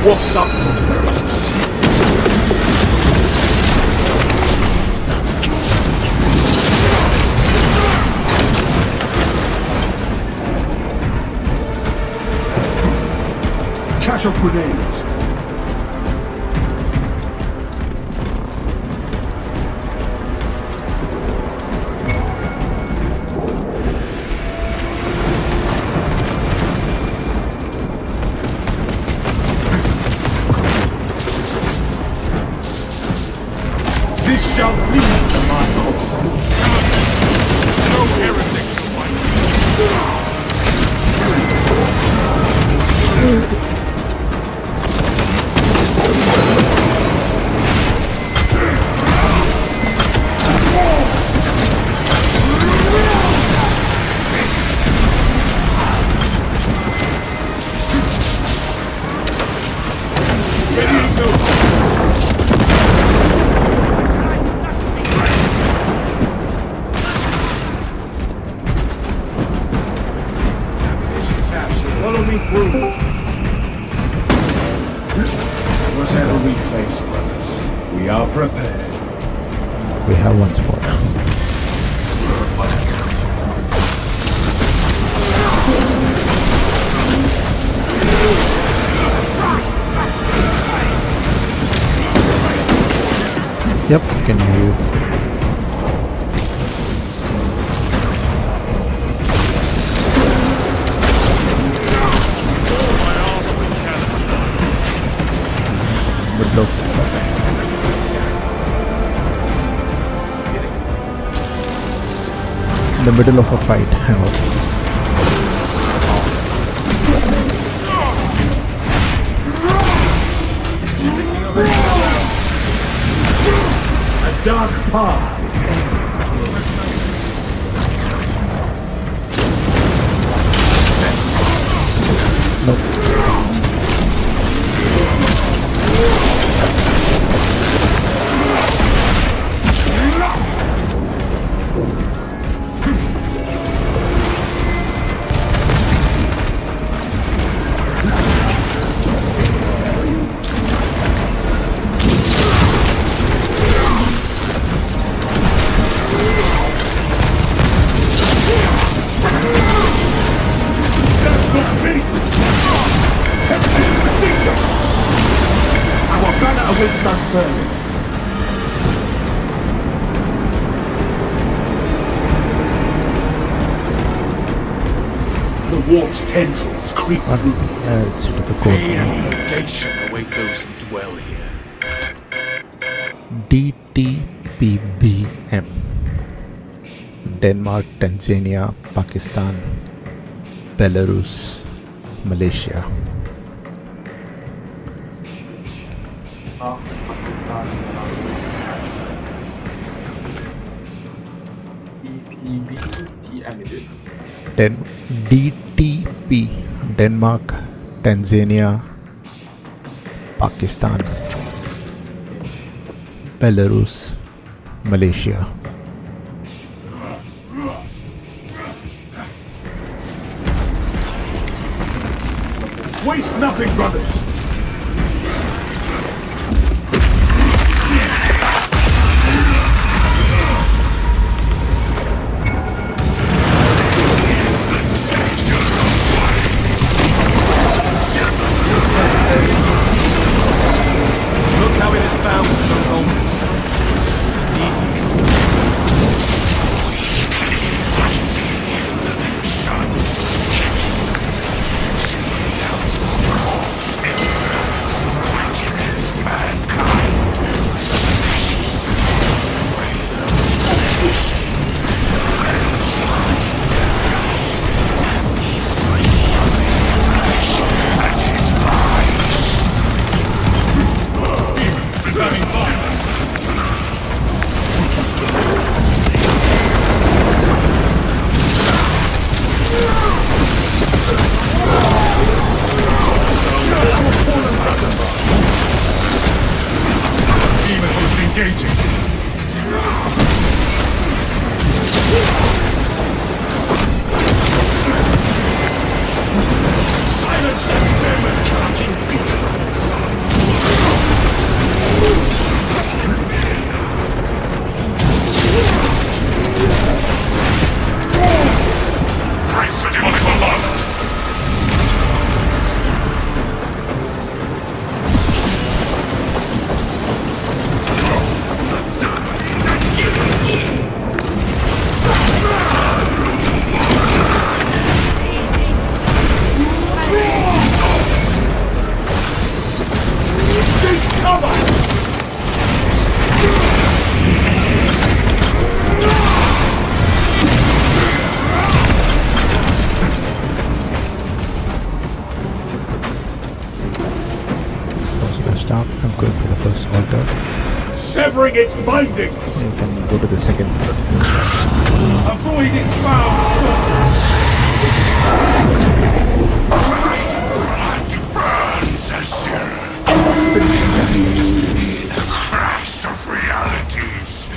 What's up from the rocks? Cache of grenades. This shall be my home. No heretics to fight. Ready to go. Follow me through. Whatever we face, brothers, we are prepared. We have one spot. Yep, can hear you. Middle of in the middle of a fight. Hang on. A dark path is ended. warp's tendrils creep through. Let's do the Pain code. and purgation await those who dwell here. DTPBM. Denmark, Tanzania, Pakistan, Belarus, Malaysia. Pakistan. EPBTM idi. DTP. Denmark, Tanzania, Pakistan, Belarus, Malaysia. Waste nothing, brothers! Look how it is bound to those altars. Stop. I'm going for the first altar. Severing its bindings! You can go to the second. Avoid its foul sorcery! Burns as the cracks of realities.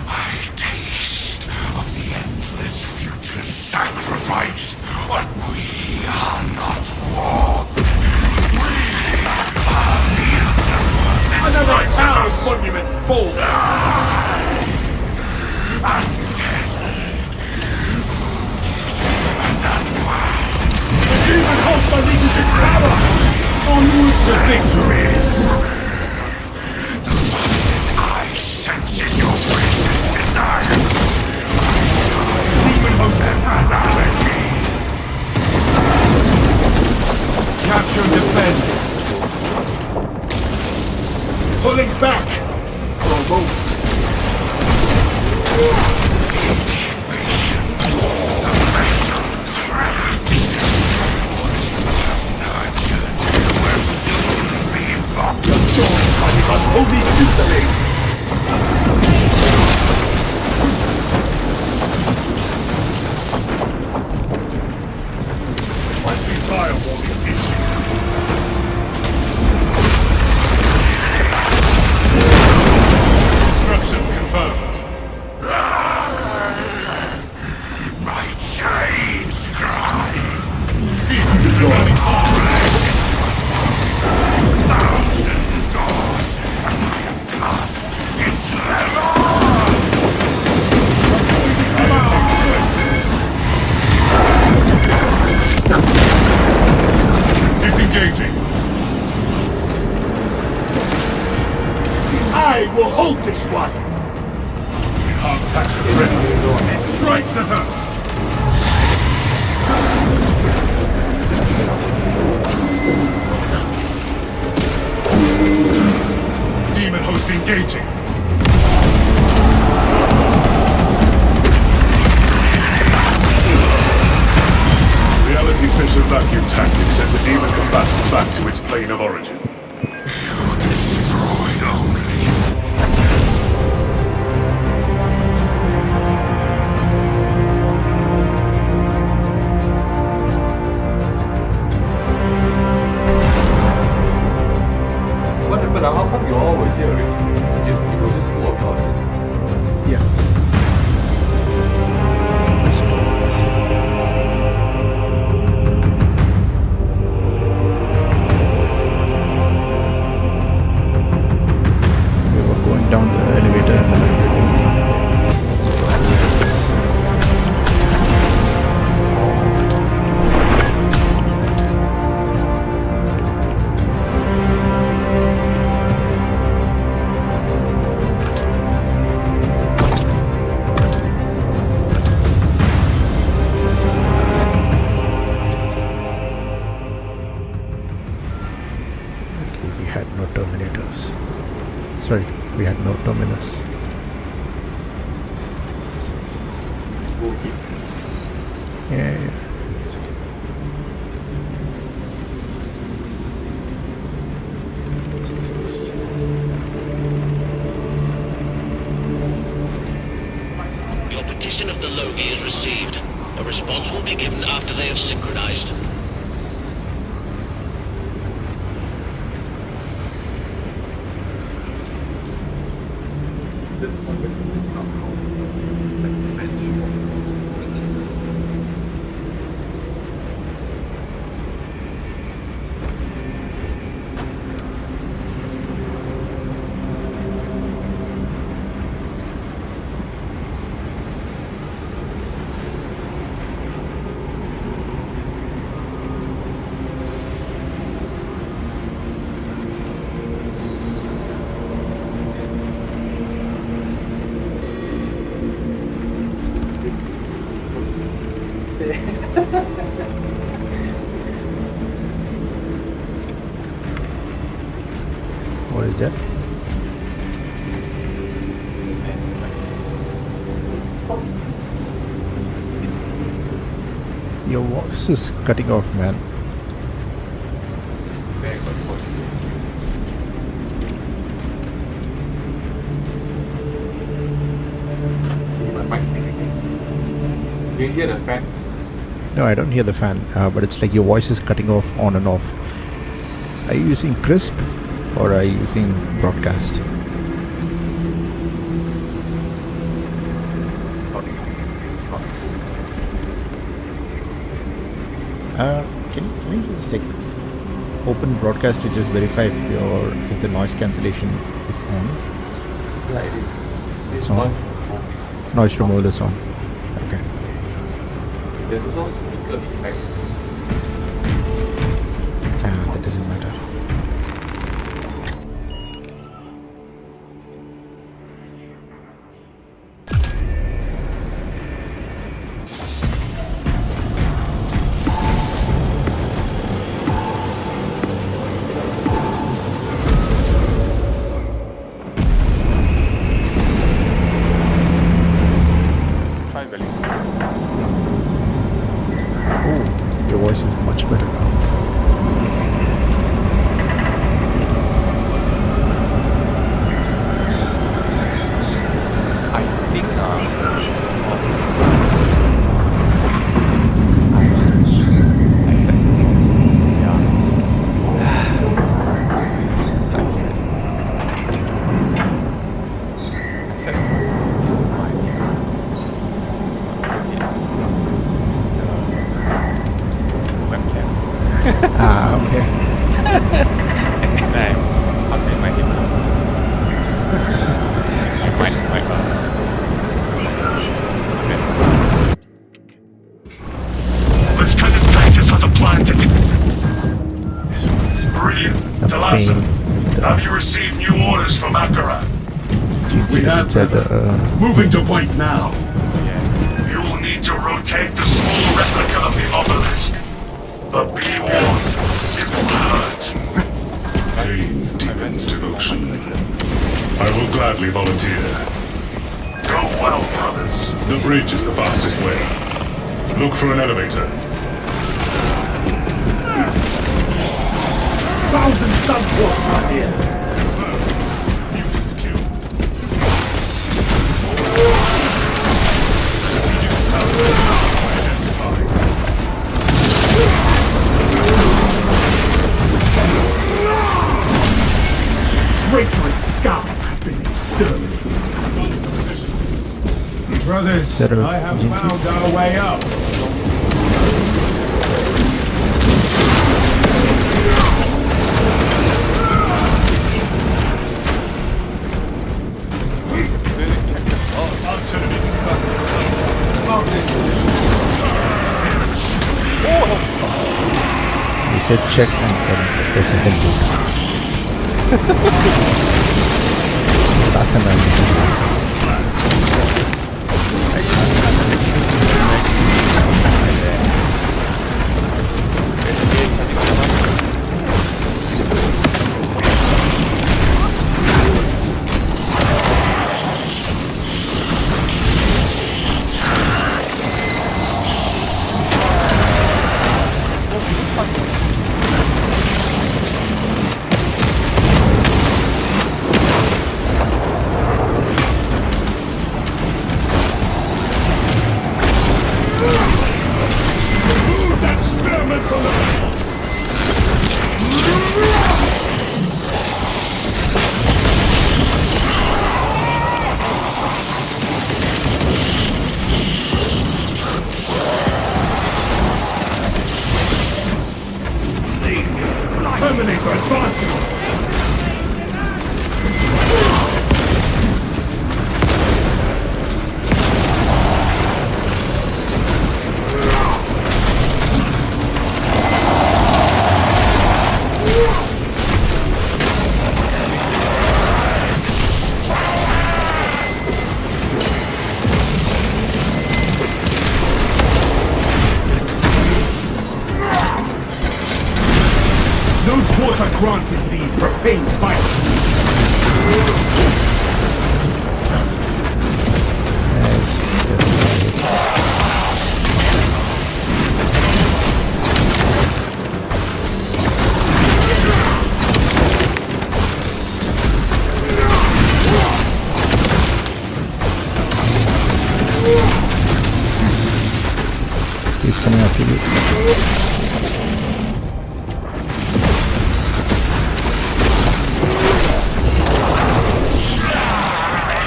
I taste of the endless future sacrifice, but we are not warped. Another town monument fall! Demon host unleashes its power! Onwards to victory! I senses your precious desire. Demon host Eternality. capture and defend! Pulling back! For a moment. Joined by his unholy fusillade! Mighty firewall issued. Destruction confirmed. My chains grind. Into the burning Thousand doors, and I am cast into them all. Disengaging. I will hold this one. Enhanced tactical ready. It strikes at us. Demon host engaging. Reality fission vacuum tactics sent the demon combatant back to its plane of origin. You destroyed only. But how come you all were here already? It was just 4 of y'all. Yeah. We were going down the elevator and the library. Luckily we had no terminators. Sorry, we had no terminus. Okay. Yeah. It's okay. What's this? Your petition of the Logi is received. A response will be given after they have synchronized. This one with let's What is that? Your voice is cutting off, man. Very good for Is it my mic thing again? Do you hear the fan? No, I don't hear the fan, but it's like your voice is cutting off on and off. Are you using Crisp or are you using Broadcast? Can you just like open Broadcast to just verify if the noise cancellation is on? Yeah, it is. It's on. Noise removal is on. Okay. There's also speaker effects. That doesn't matter. Try Valley. Oh, your voice is much better now. I think I said yeah. I said webcam. Okay. And I update my headphone. Lieutenant Titus has a plan to... This one is Brilliant. a Talassa, pain with the have you received new orders from Akarat? We have, brother. Moving to point now. You will need to rotate the small replica of the obelisk. But be warned, it will hurt. Pain deepens devotion. I will gladly volunteer. Go well, brothers. The bridge is the fastest way. Look for an elevator. 1,000 subports are here. Traitorous scum have been exterminated. Brothers, Settle I have into- found our way up. Mark this position. You said check and then press a hell boot. Last time I did this. Terminator advancing! No quarter granted to these profane fighters. He's coming after you.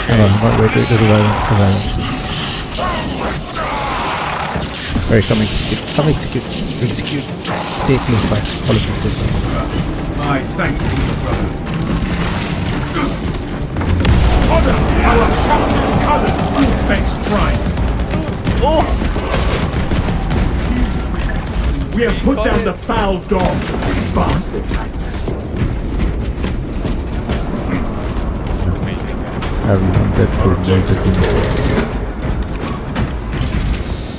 Hang on, wait, revive. Alright, come execute. Execute. Stay close by. All of you stay close. My thanks to you, brother. Honor our chapter's colors, Specs Prime. We have put down the foul dogs of these bastards like this. I have learned that through multiple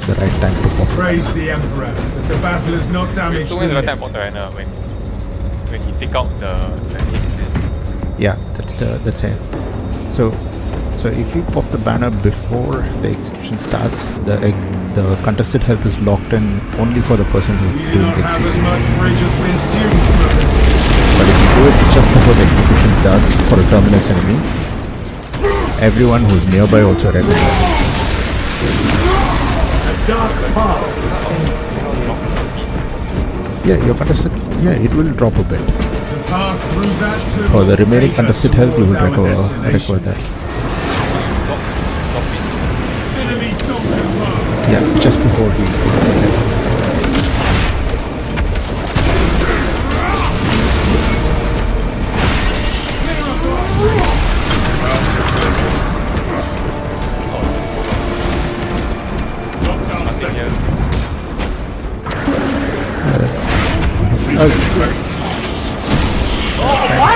the right time to pop. Praise the Emperor that the battle has not damaged So the when the time lift. for the arena when he take out the head. Yeah, that's it. So if you pop the banner before the execution starts, the contested health is locked in only for the person who's We do doing not the have as execution. much bridge as we assumed, brothers. But if you do it just before the execution does for a terminus enemy, everyone who's nearby also recognises. A dark path. Yeah, your contested. Yeah, it will drop a bit. The path through that tunnel For the will remaining take us contested health, you will towards our recover destination. that. Enemy soldier marked. Yeah, just before he executed.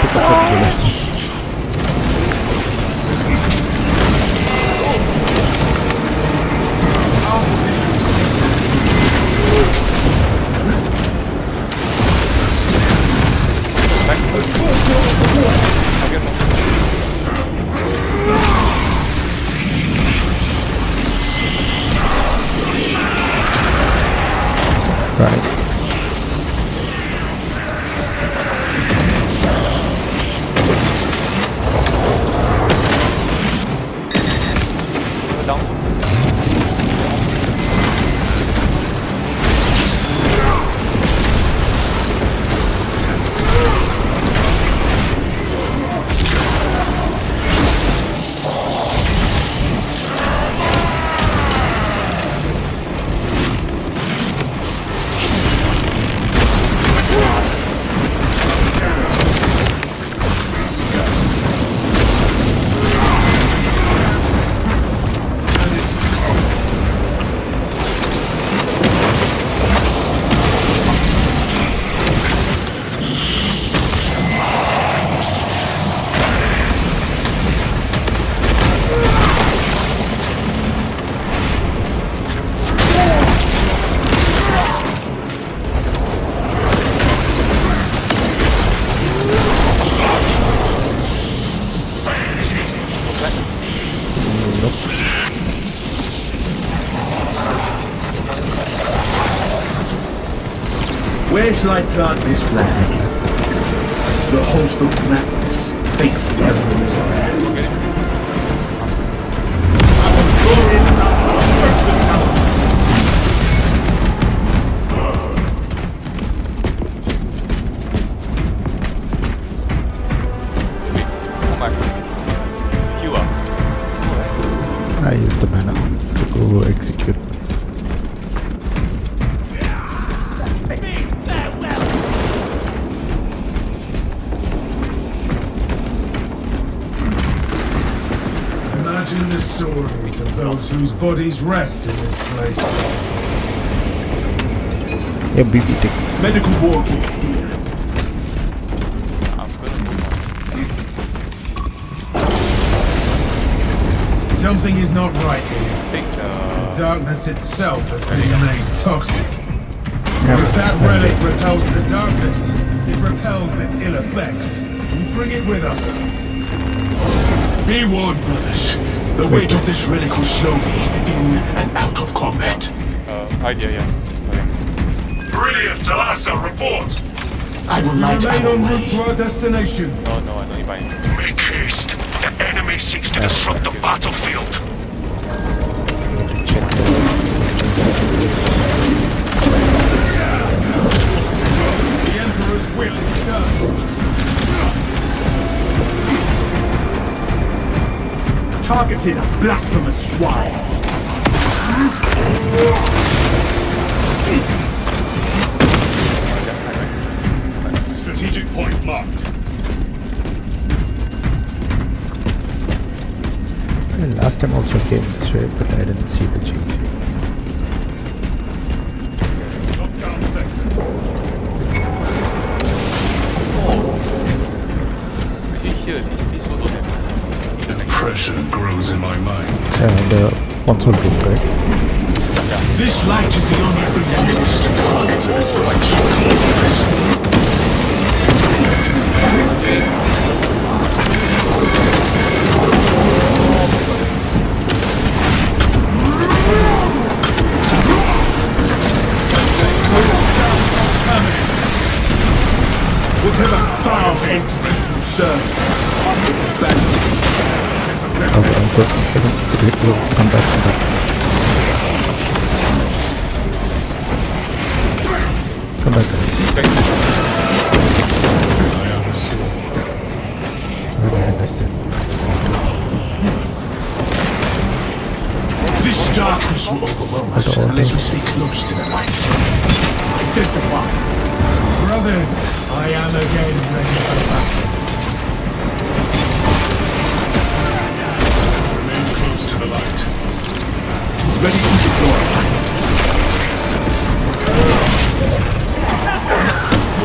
Pick up that bullet. Right. Where shall I plant this flag? The host of blackness face the Emperor's wrath. I'm glorious enough to approach the tower. I use the banner to go execute. Imagine the stories of those whose bodies rest in this place. Yeah, BB Medical war gear here. Something is not right here. The darkness itself has been made toxic. If that relic repels the darkness, it repels its ill effects. We bring it with us. Be warned, brothers. The weight of this relic will slow me in and out of combat. Idea, yeah. Brilliant, Talassa, report! I will light Remain our en route way. to our destination. No, I don't need mine. Make haste. The enemy seeks to disrupt the battlefield. check The Emperor's will is done. Targeted a blasphemous swine. Strategic point marked. Last time also came this way, but I didn't see the GC. Lockdown sector. The pressure grows in my mind. The console room, right? This light is the only thing that moves to fuck to this place. Whatever foul entity you serve, it's bad. Okay, I'm good. Come back, come back. Come back, guys. I am a sword. Okay, I understand. This darkness will overwhelm us unless we stay close to the light. Identify. Brothers, I am again ready for battle. Remain close to the light. Ready to deploy.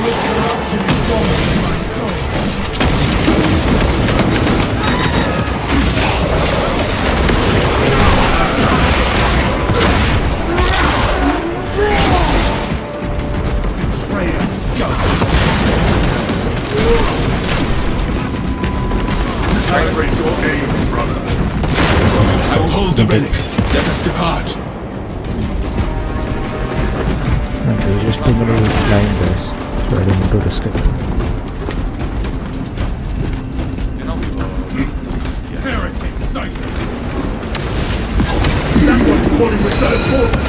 Your corruption is falling in my soul. Betrayers, scum. Calibrate your aim, brother. I will hold the relic. Let us depart. And there were just too many blinders, so I didn't want to risk it. Heretic sighted. That one's calling with third quarter.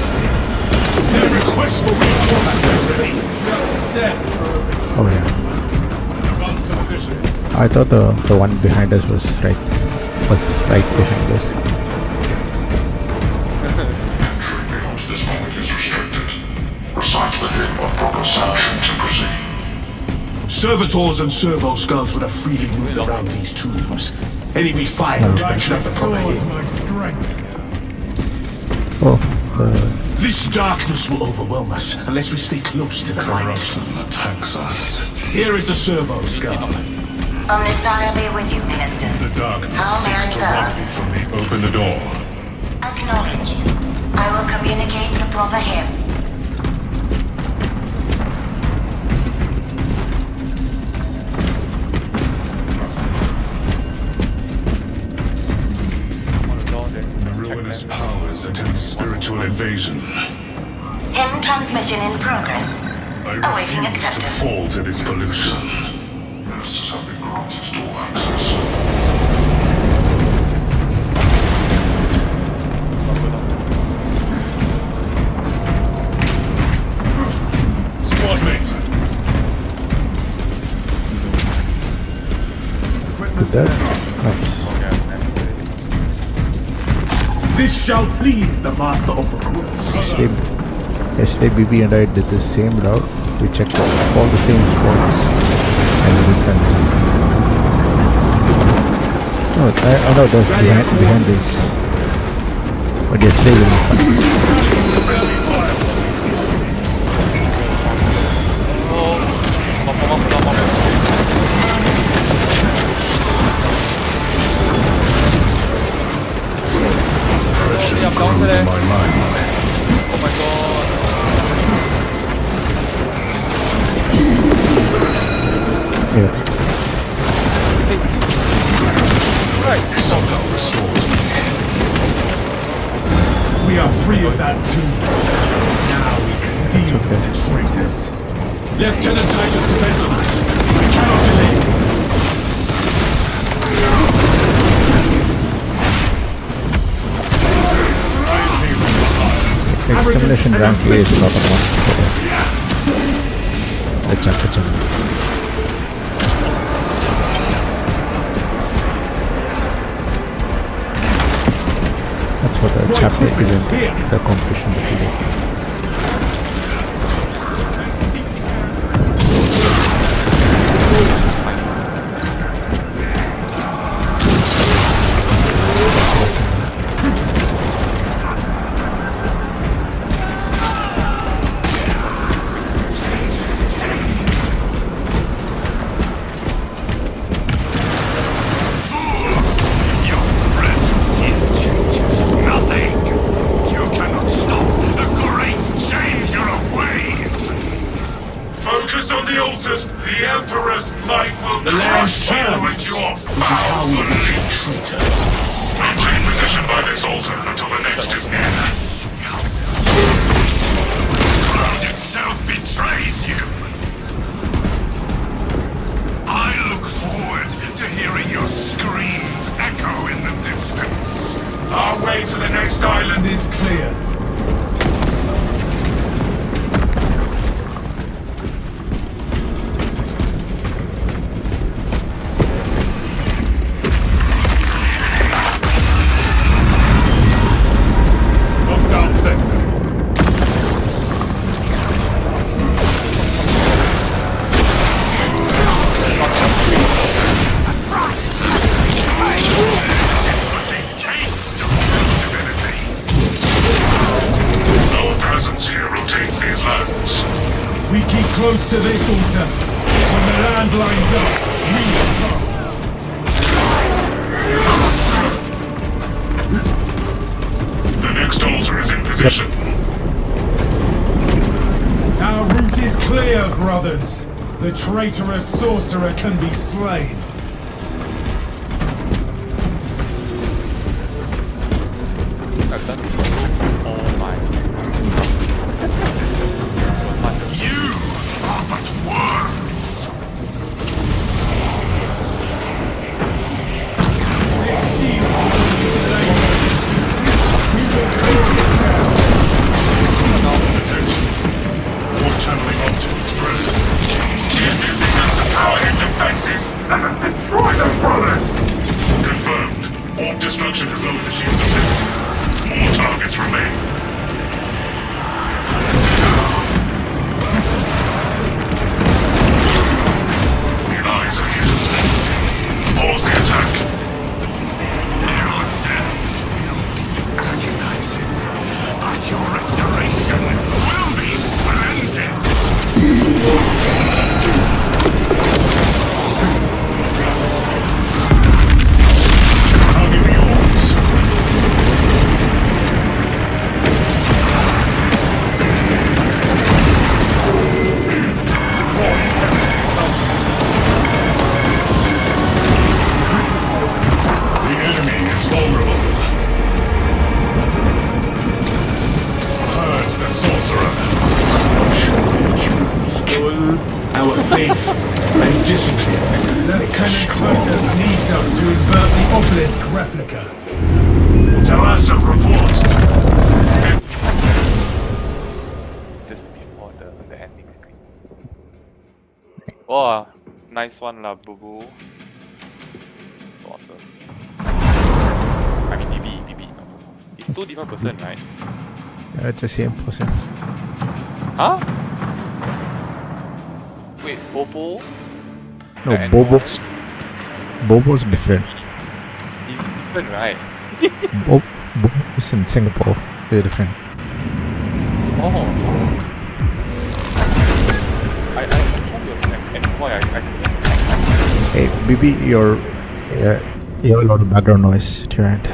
Their request for reinforcement is ready. Just death for a retreat. Oh yeah. Advance to position. I thought the one behind us was right behind us. Entry beyond this point is restricted. Recite the hymn of proper sanction to proceed. Servitors and servo skulls would have freely moved around these tombs. Enemy fire should have the proper Restores aim. my strength. Oh, This darkness will overwhelm us unless we stay close to the light. Corruption attacks us. Here is the servo skull. Omnissiah be with you, Minister. The darkness How may I seeks to serve? rob me from me. Open the door. Acknowledged. I will communicate the proper hymn. The ruinous powers attempt spiritual invasion. Hymn transmission in progress. I Awaiting refuse to acceptance. fall to this pollution. Ministers have been granted door access. Squad mate. did that? Nice. This shall please the master of recruits. Yesterday BB and I did the same route. We checked all the same spots and we didn't find anything. No, I know there's behind this. But yesterday we didn't find it. My mind. Oh my god. Yeah. Right. Somehow restores me. We are free of that too. Now we can deal with the traitors. Lieutenant Titus depends on us. We cannot delay. Extermination rank A is not a must for the chapter. That's for the chapter event, the competition that we did. Your presence here changes nothing. You cannot stop the great changer of ways. Focus on the altars. The Emperor's might will crush you and your foul beliefs. Maintain position by this altar until the next is ended. The ground itself betrays you. I look forward to hearing your screams echo in the distance. Our way to the next island Is clear. lockdown sector. Our presence here rotates these lands. We keep close to this altar. When the land lines up, we advance. The next altar is in position. Our route is clear, brothers. The traitorous sorcerer can be slain. Oh my. Note the shield detected. More targets remain. Eyes ahead. Pause the attack. Your deaths will be agonizing, but your restoration will be splendid. I'll give you orders. The enemy is vulnerable. Purge the sorcerer. Our faith and discipline. Lieutenant Titus needs us to invert the obelisk replica. Talassa, report. Just before the ending screen. Wow, nice one lah, Boo Boo. Awesome. I mean, BB, no. It's two different person, right? It's the same person. Huh? Wait, Bobo? No, And Bobo's different. He's different, right? Bobo is in Singapore. They're different. Oh. I saw your boy, I couldn't. Hey, BB, you have a lot of background noise at your end.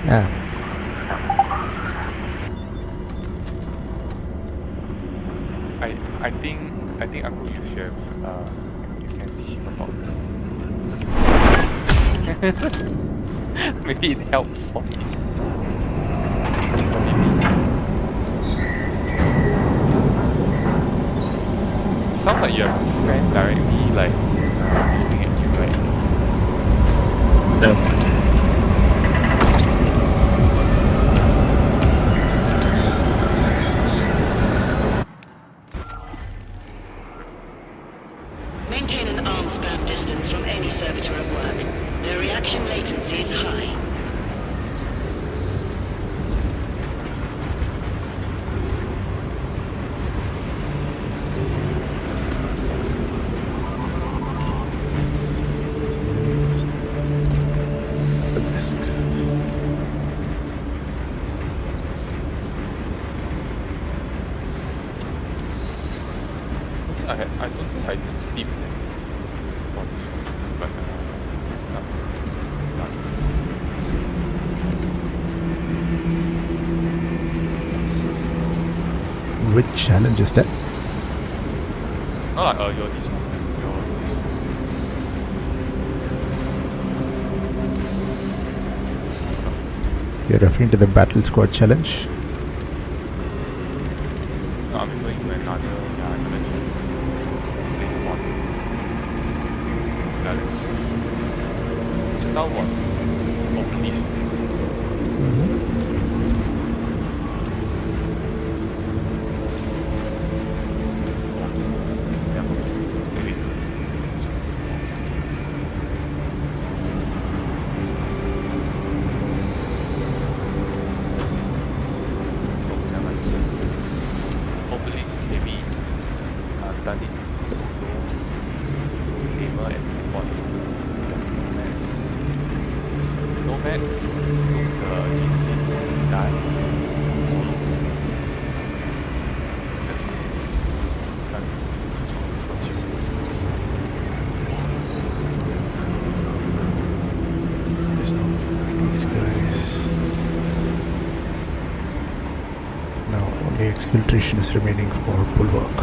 Yeah. I think Uncle you should you can teach him about maybe it helps for me. It sounds like you have a friend directly like looking at you, right? No. Maintain an arm-span distance from any servitor at work. Their reaction latency is high. I don't think I do Steam but Which challenge is that? not like you're this one. You're referring to the Battle Squad challenge? No, I'm going to another just now what? Oh, please. These guys. Now only exfiltration is remaining for Bulwark.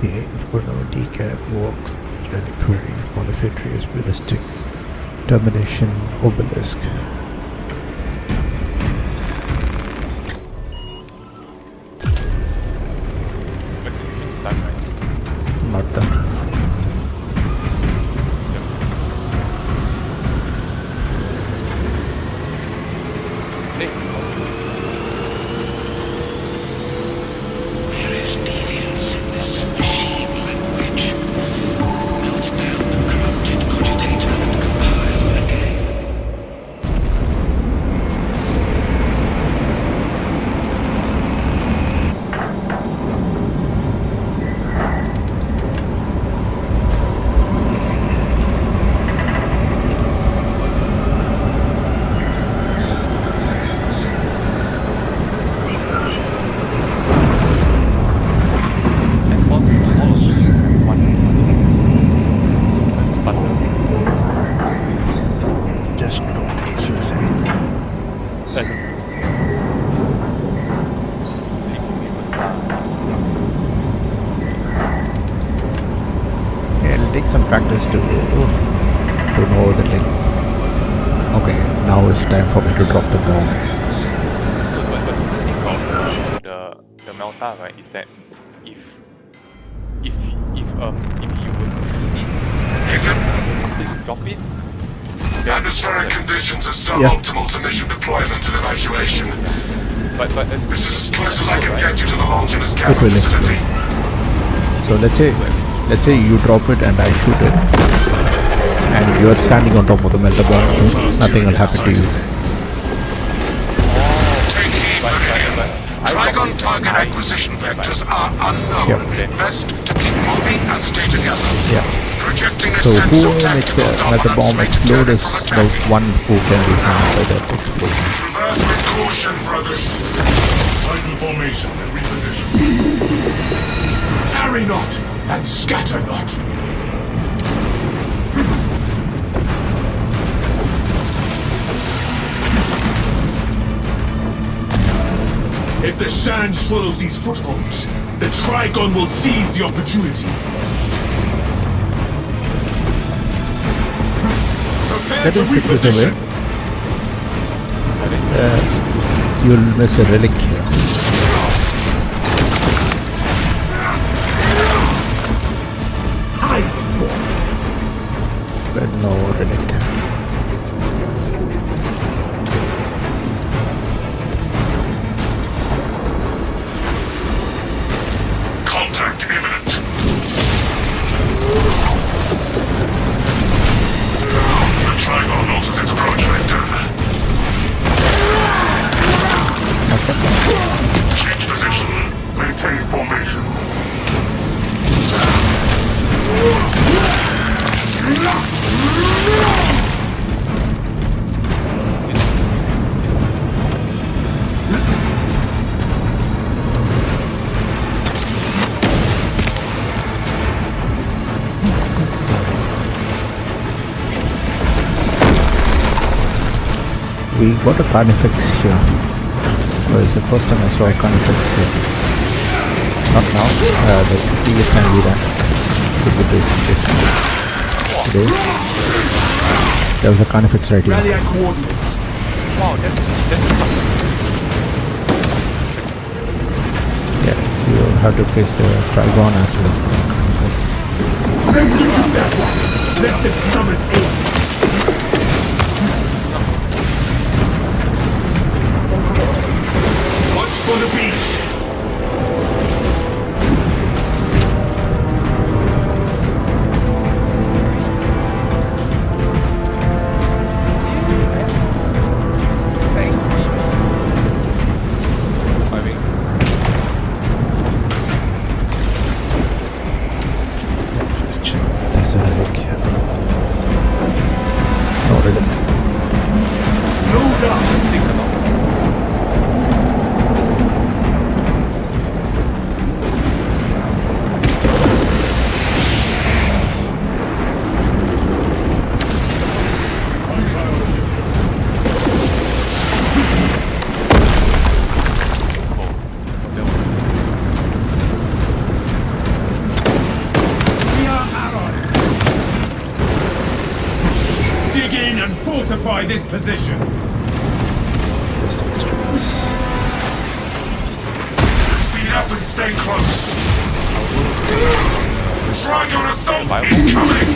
The Inferno decap walks reliquary Monofetrius ballistic termination obelisk. just to know that like, okay, now it's time for me to drop the bomb. But the thing about the Melta, right, is that if you were to shoot it after you drop it, Atmospheric conditions are suboptimal to mission deployment and evacuation. But This is as close as I can get you to the Longinus It camp will facility. So let's say you drop it and I shoot it, and you are standing on top of the melter bomb. Nothing will happen to you. Take heed, Meridian. Trigon target acquisition vectors are unknown. Best to keep moving and stay together. Yeah. Projecting a So sense of whoever makes tactical a melter bomb dominance explode making is from the attacking. one who can be harmed by that explosion. Traverse with caution, brothers. Titan formation and reposition. Tarry not and scatter not. If the sand swallows these footholds, the Trigon will seize the opportunity. Prepare Let to us take this away. reposition. You'll miss a relic here. Hide sport. But no relic. Contact imminent. The Trigon alters its approach vector. Change position. Maintain formation. We got a Carnifex here. Oh, it's the first time I saw a Carnifex here. Not now, the previous time we ran. Today. There was a Carnifex right here. Rally at coordinates. wow, that's Yeah, you have to face the Trigon as well as the Carnifex. Execute that one. Let them summon aid. Watch for the beast. Let's check. There's a relic here. No relic. Load up. We are allied. Dig in and fortify this position. Speed up and stay close. Trigon assault incoming!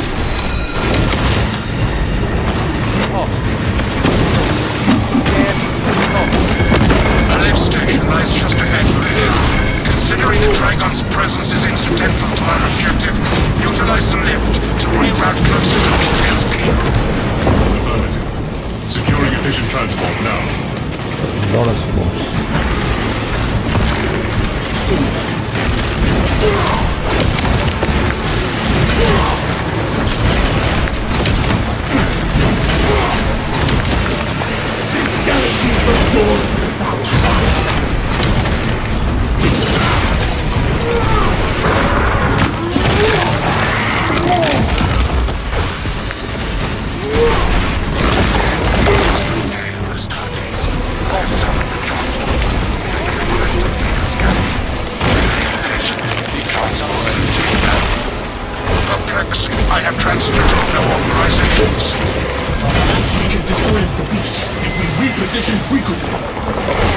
A lift station lies just ahead, Meridian. Considering the Trigon's presence is incidental to our objective, utilize the lift to reroute closer to Metriel's keep. Affirmative. Securing efficient transport now. A lot of spores. systems. Perhaps we can dissuade the beast if we reposition frequently.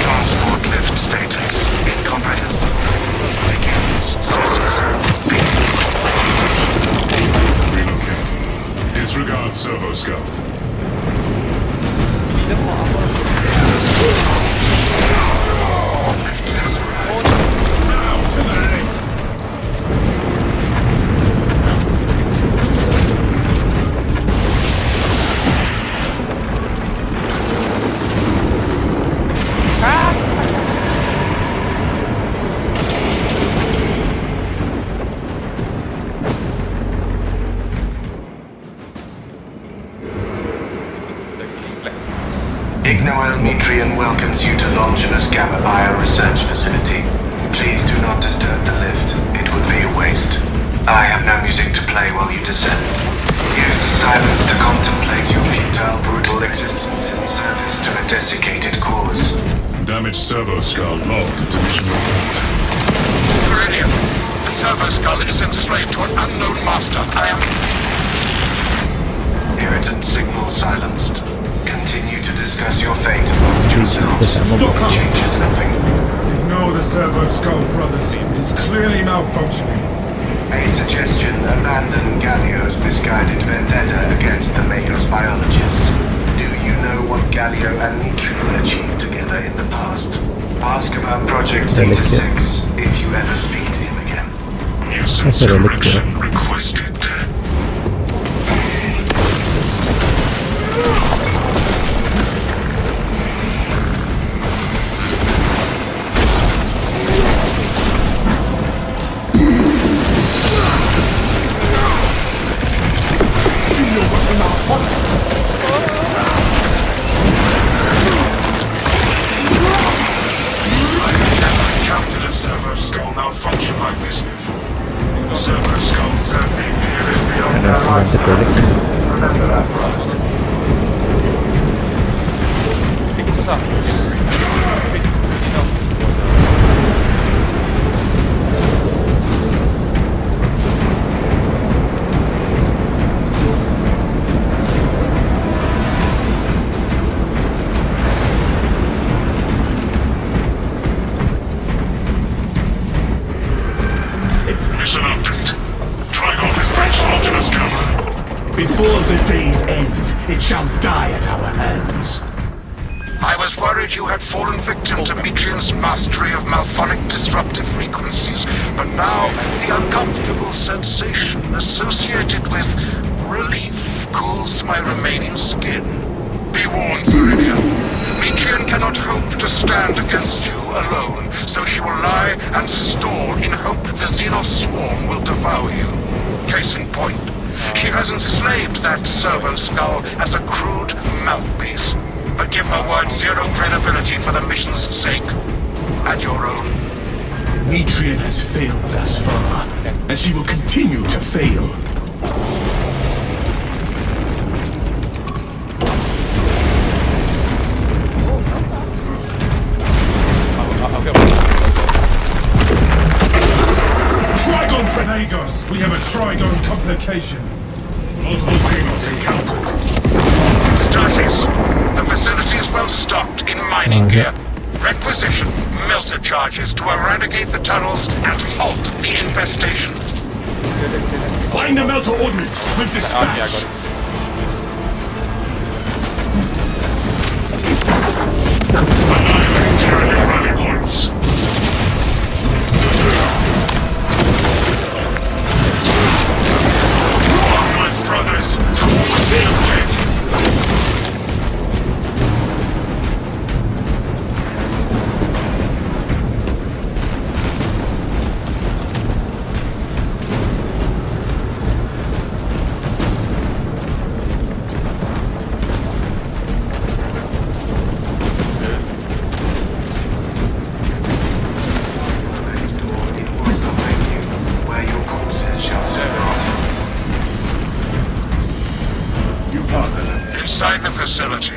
Transport lift status incomprehensible. Begins, ceases, begins, ceases. Relocate. Disregard servo scope. Now to the left. Ignoel Metrian welcomes you to Longinus Gamma Bio Research Facility. Please do not disturb the lift. It would be a waste. I have no music to play while you descend. Use the silence to contemplate your futile, brutal existence in service to a desiccated cause. Damaged servo skull logged into mission report. Viridian, the servo skull is enslaved to an unknown master. I am... Irritant signal silenced. Continue to discuss your fate amongst yourselves. It changes nothing. Ignore the servo skull, brothers. It is clearly malfunctioning. A suggestion: abandon Gallio's misguided vendetta against the Magos biologists. Do you know what Gallio and Metrian achieved together in the past? Ask about Project Zeta 6 if you ever speak to him again. Nuisance correction requested. Servo skull malfunction like this before. Servo skull surfing period beyond And I want the relic. Remember that, brother. Mission update. Trigon has breached Longinus Gamma. Before the day's end, it shall die at our hands. I was worried you had fallen victim to Metrian's mastery of malphonic disruptive frequencies, but now the uncomfortable sensation associated with relief cools my remaining skin. Be warned, Viridian. Metrian cannot hope to stand against you alone, so she will lie and stall in hope the Xenos swarm will devour you. Case in point, she has enslaved that servo skull as a crude mouthpiece. But give her word zero credibility for the mission's sake. And your own. Metrian has failed thus far, and she will continue to fail. Trigon Prenagos! We have a Trigon complication. Multiple Xenos encountered. Stratis, the facility is well stocked in mining gear. Requisition melter charges to eradicate the tunnels and halt the infestation. Find the melter ordnance with dispatch. Annihilate Tyranid rally points. Onwards, brothers, towards the objective. Inside the facility,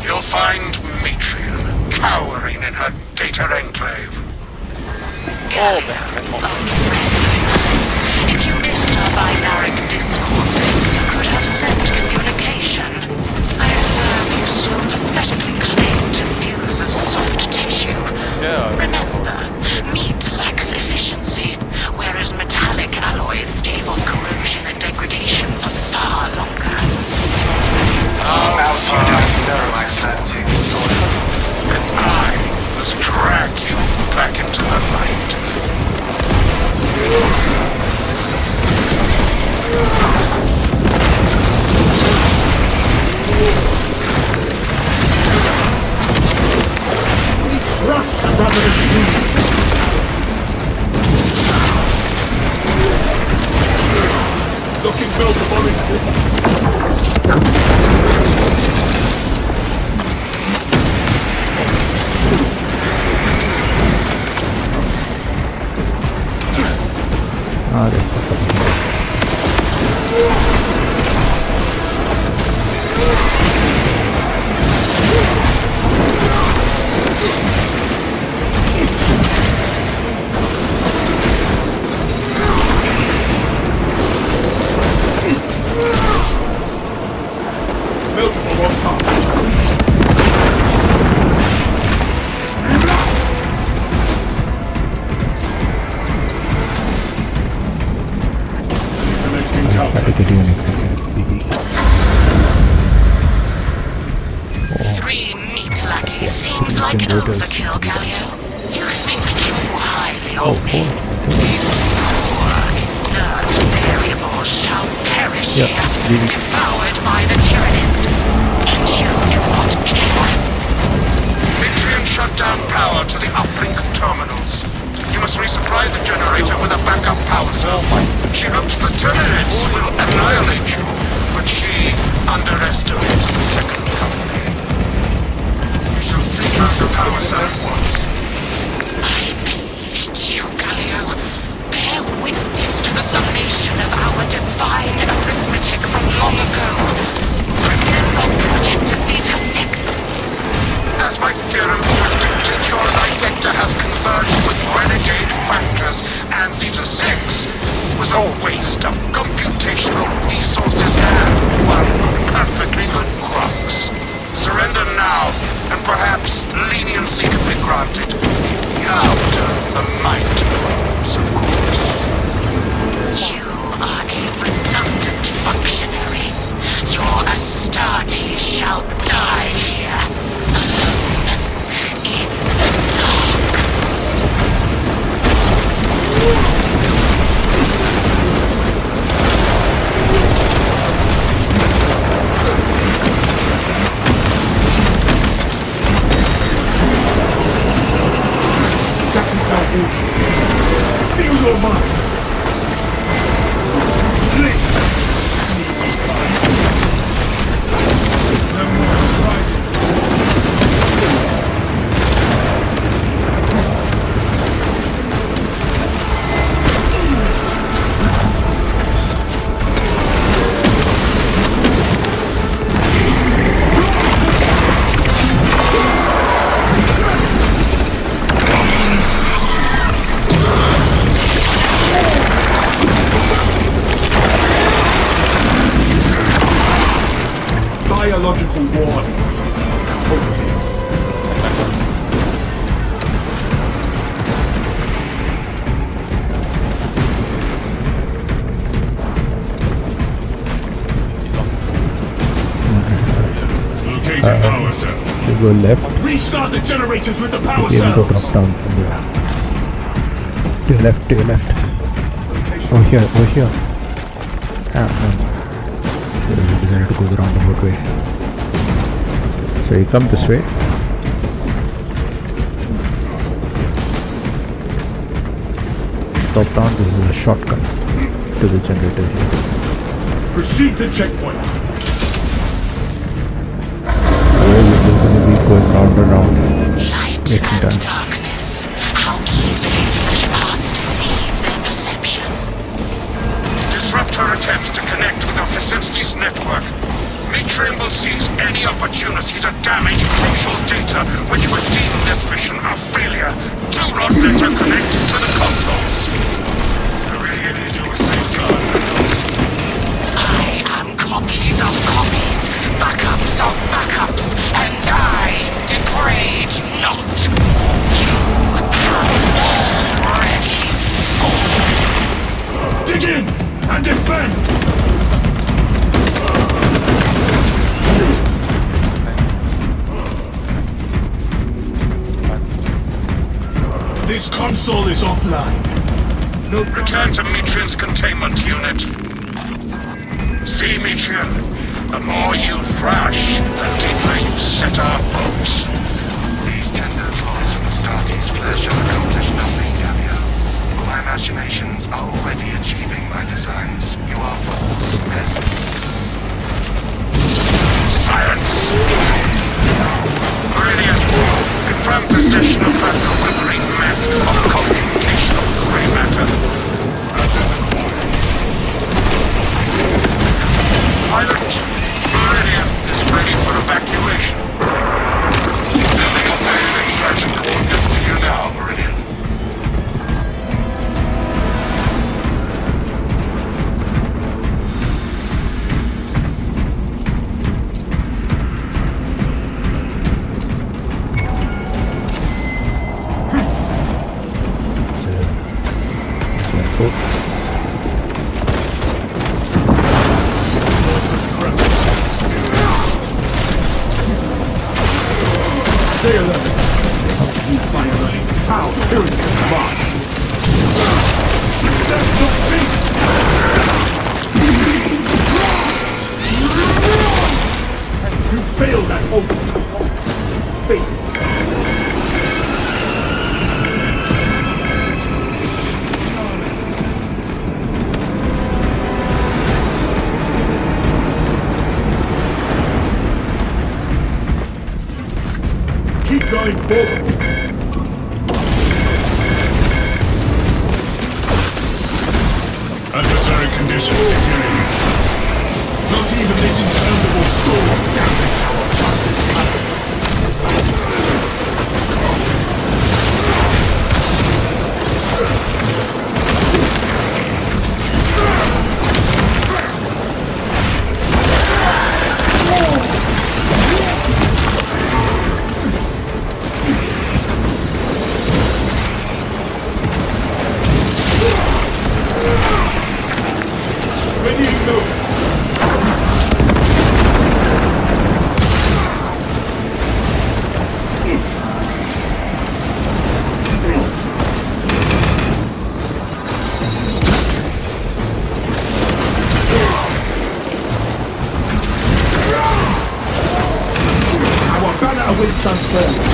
you'll find Metrian cowering in her data enclave. Gallia, old friend of mine. If you missed our binaric discourses, you could have sent communication. still pathetically claim to fuse of soft tissue. Yeah. Remember, meat lacks efficiency, whereas metallic alloys stave off corrosion and degradation for far longer. Now to Atlantic. Then I must drag you back into the light. Rush rather than squeeze. Looking buildable in Ah, they fuck up. buildable on top. Try to get you an execute, BB. 3 meat lackeys seems like overkill, Galio. You think too highly of me. These poor, inert variables shall perish here, devoured by the Tyranids. And you do not care. Mitrian shut down power to the uplink terminals. You must resupply the generator with a backup power cell. She hopes the Tyranids will annihilate you, but she underestimates the second company. We shall seek out the power cell at once. I beseech you, Galio. Bear witness to the summation of our divine arithmetic from long ago. Remember Project Zeta 6. As my theorems predicted, your life vector has converged with renegade factors, and Zeta 6 was a waste of computational resources and one perfectly good crux. Surrender now, and perhaps leniency can be granted. After the mind probes, of course. You are a redundant functionary. Your Astartes shall die here, alone, in the dark. Steal your mind! Please! No more surprises. Biological warning. Halted. Locating power cell. You go left. Restart the generators with the power You'll be able to cells. drop down from there. To your left, to your left. Over here, over here. Ah, no. So you decided to go the roundabout way. So you come this way. Top down, this is a shortcut to the generator here. Proceed to checkpoint. Where you're just going to be going round and round. Light Yes, and done. darkness. How easily flesh parts deceive their perception. Disrupt her attempts to connect with our facilities network. Mitrian will seize any opportunity to damage crucial data which would deem this mission a failure. Do not let her connect to the cosmos. I really need your safeguard windows. I am copies of copies, backups of backups. console is offline. No. Return to Metrian's containment unit. See, Metrian, the more you thrash, the deeper you set our boats. These tender trolls from Astartes flesh have accomplished nothing, Galio. My machinations are already achieving my designs. You are fools, pests. Silence! Meridian, confirm possession of that quivering mess of computational gray matter. Pilot, Meridian is ready for evacuation. Sending updated extraction coordinates to you now, Meridian. Stay alert. You finally found Tyrion command. That's not me. You failed at ultimate. Failed. Keep going forward. Adversary condition deteriorating. Not even this interminable storm damage our chances others. Ready to go. Our banner awaits unfurled.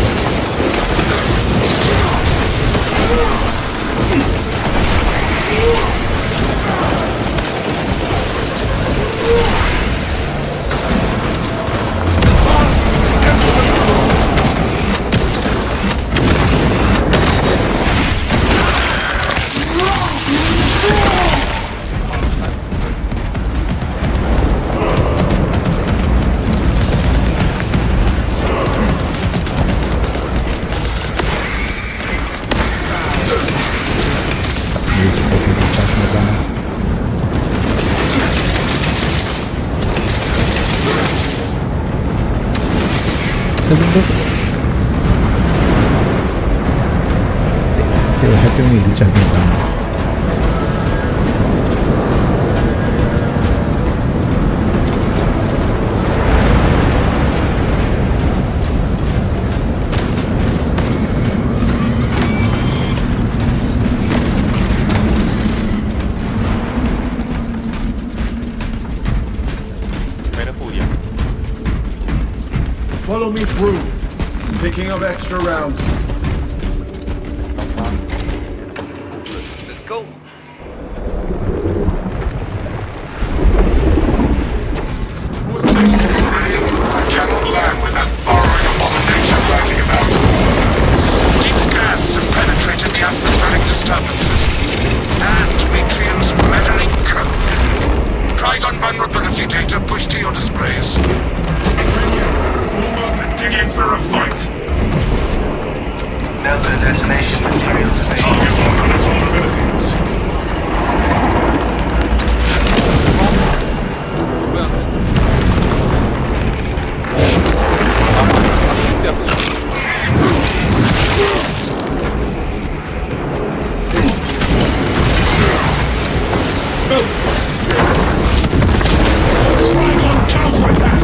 Music will be talking about. Doesn't look. They were helping me recharge my gun. Follow me through. Picking up extra rounds. Let's go. I cannot land with that burrowing abomination riding about. Deep scans have penetrated the atmospheric disturbances and Metrian's meddling code. Trigon vulnerability data pushed to your displays. Continuing for a fight. Delta detonation materials available. Target lock on its vulnerabilities. Trigon counterattack!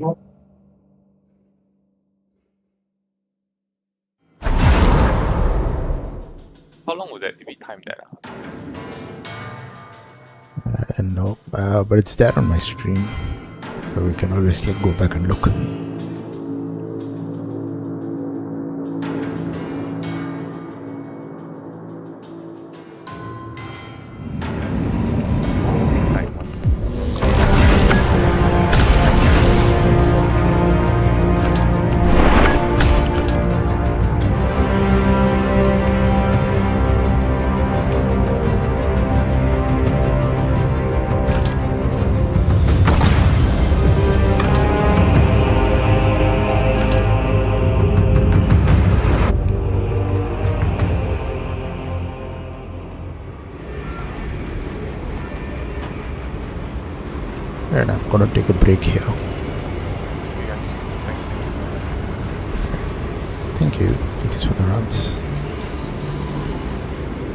How long would that be timed at? No, but it's there on my stream. So we can always like go back and look. And I'm gonna take a break here. Thank you. Thanks for the runs.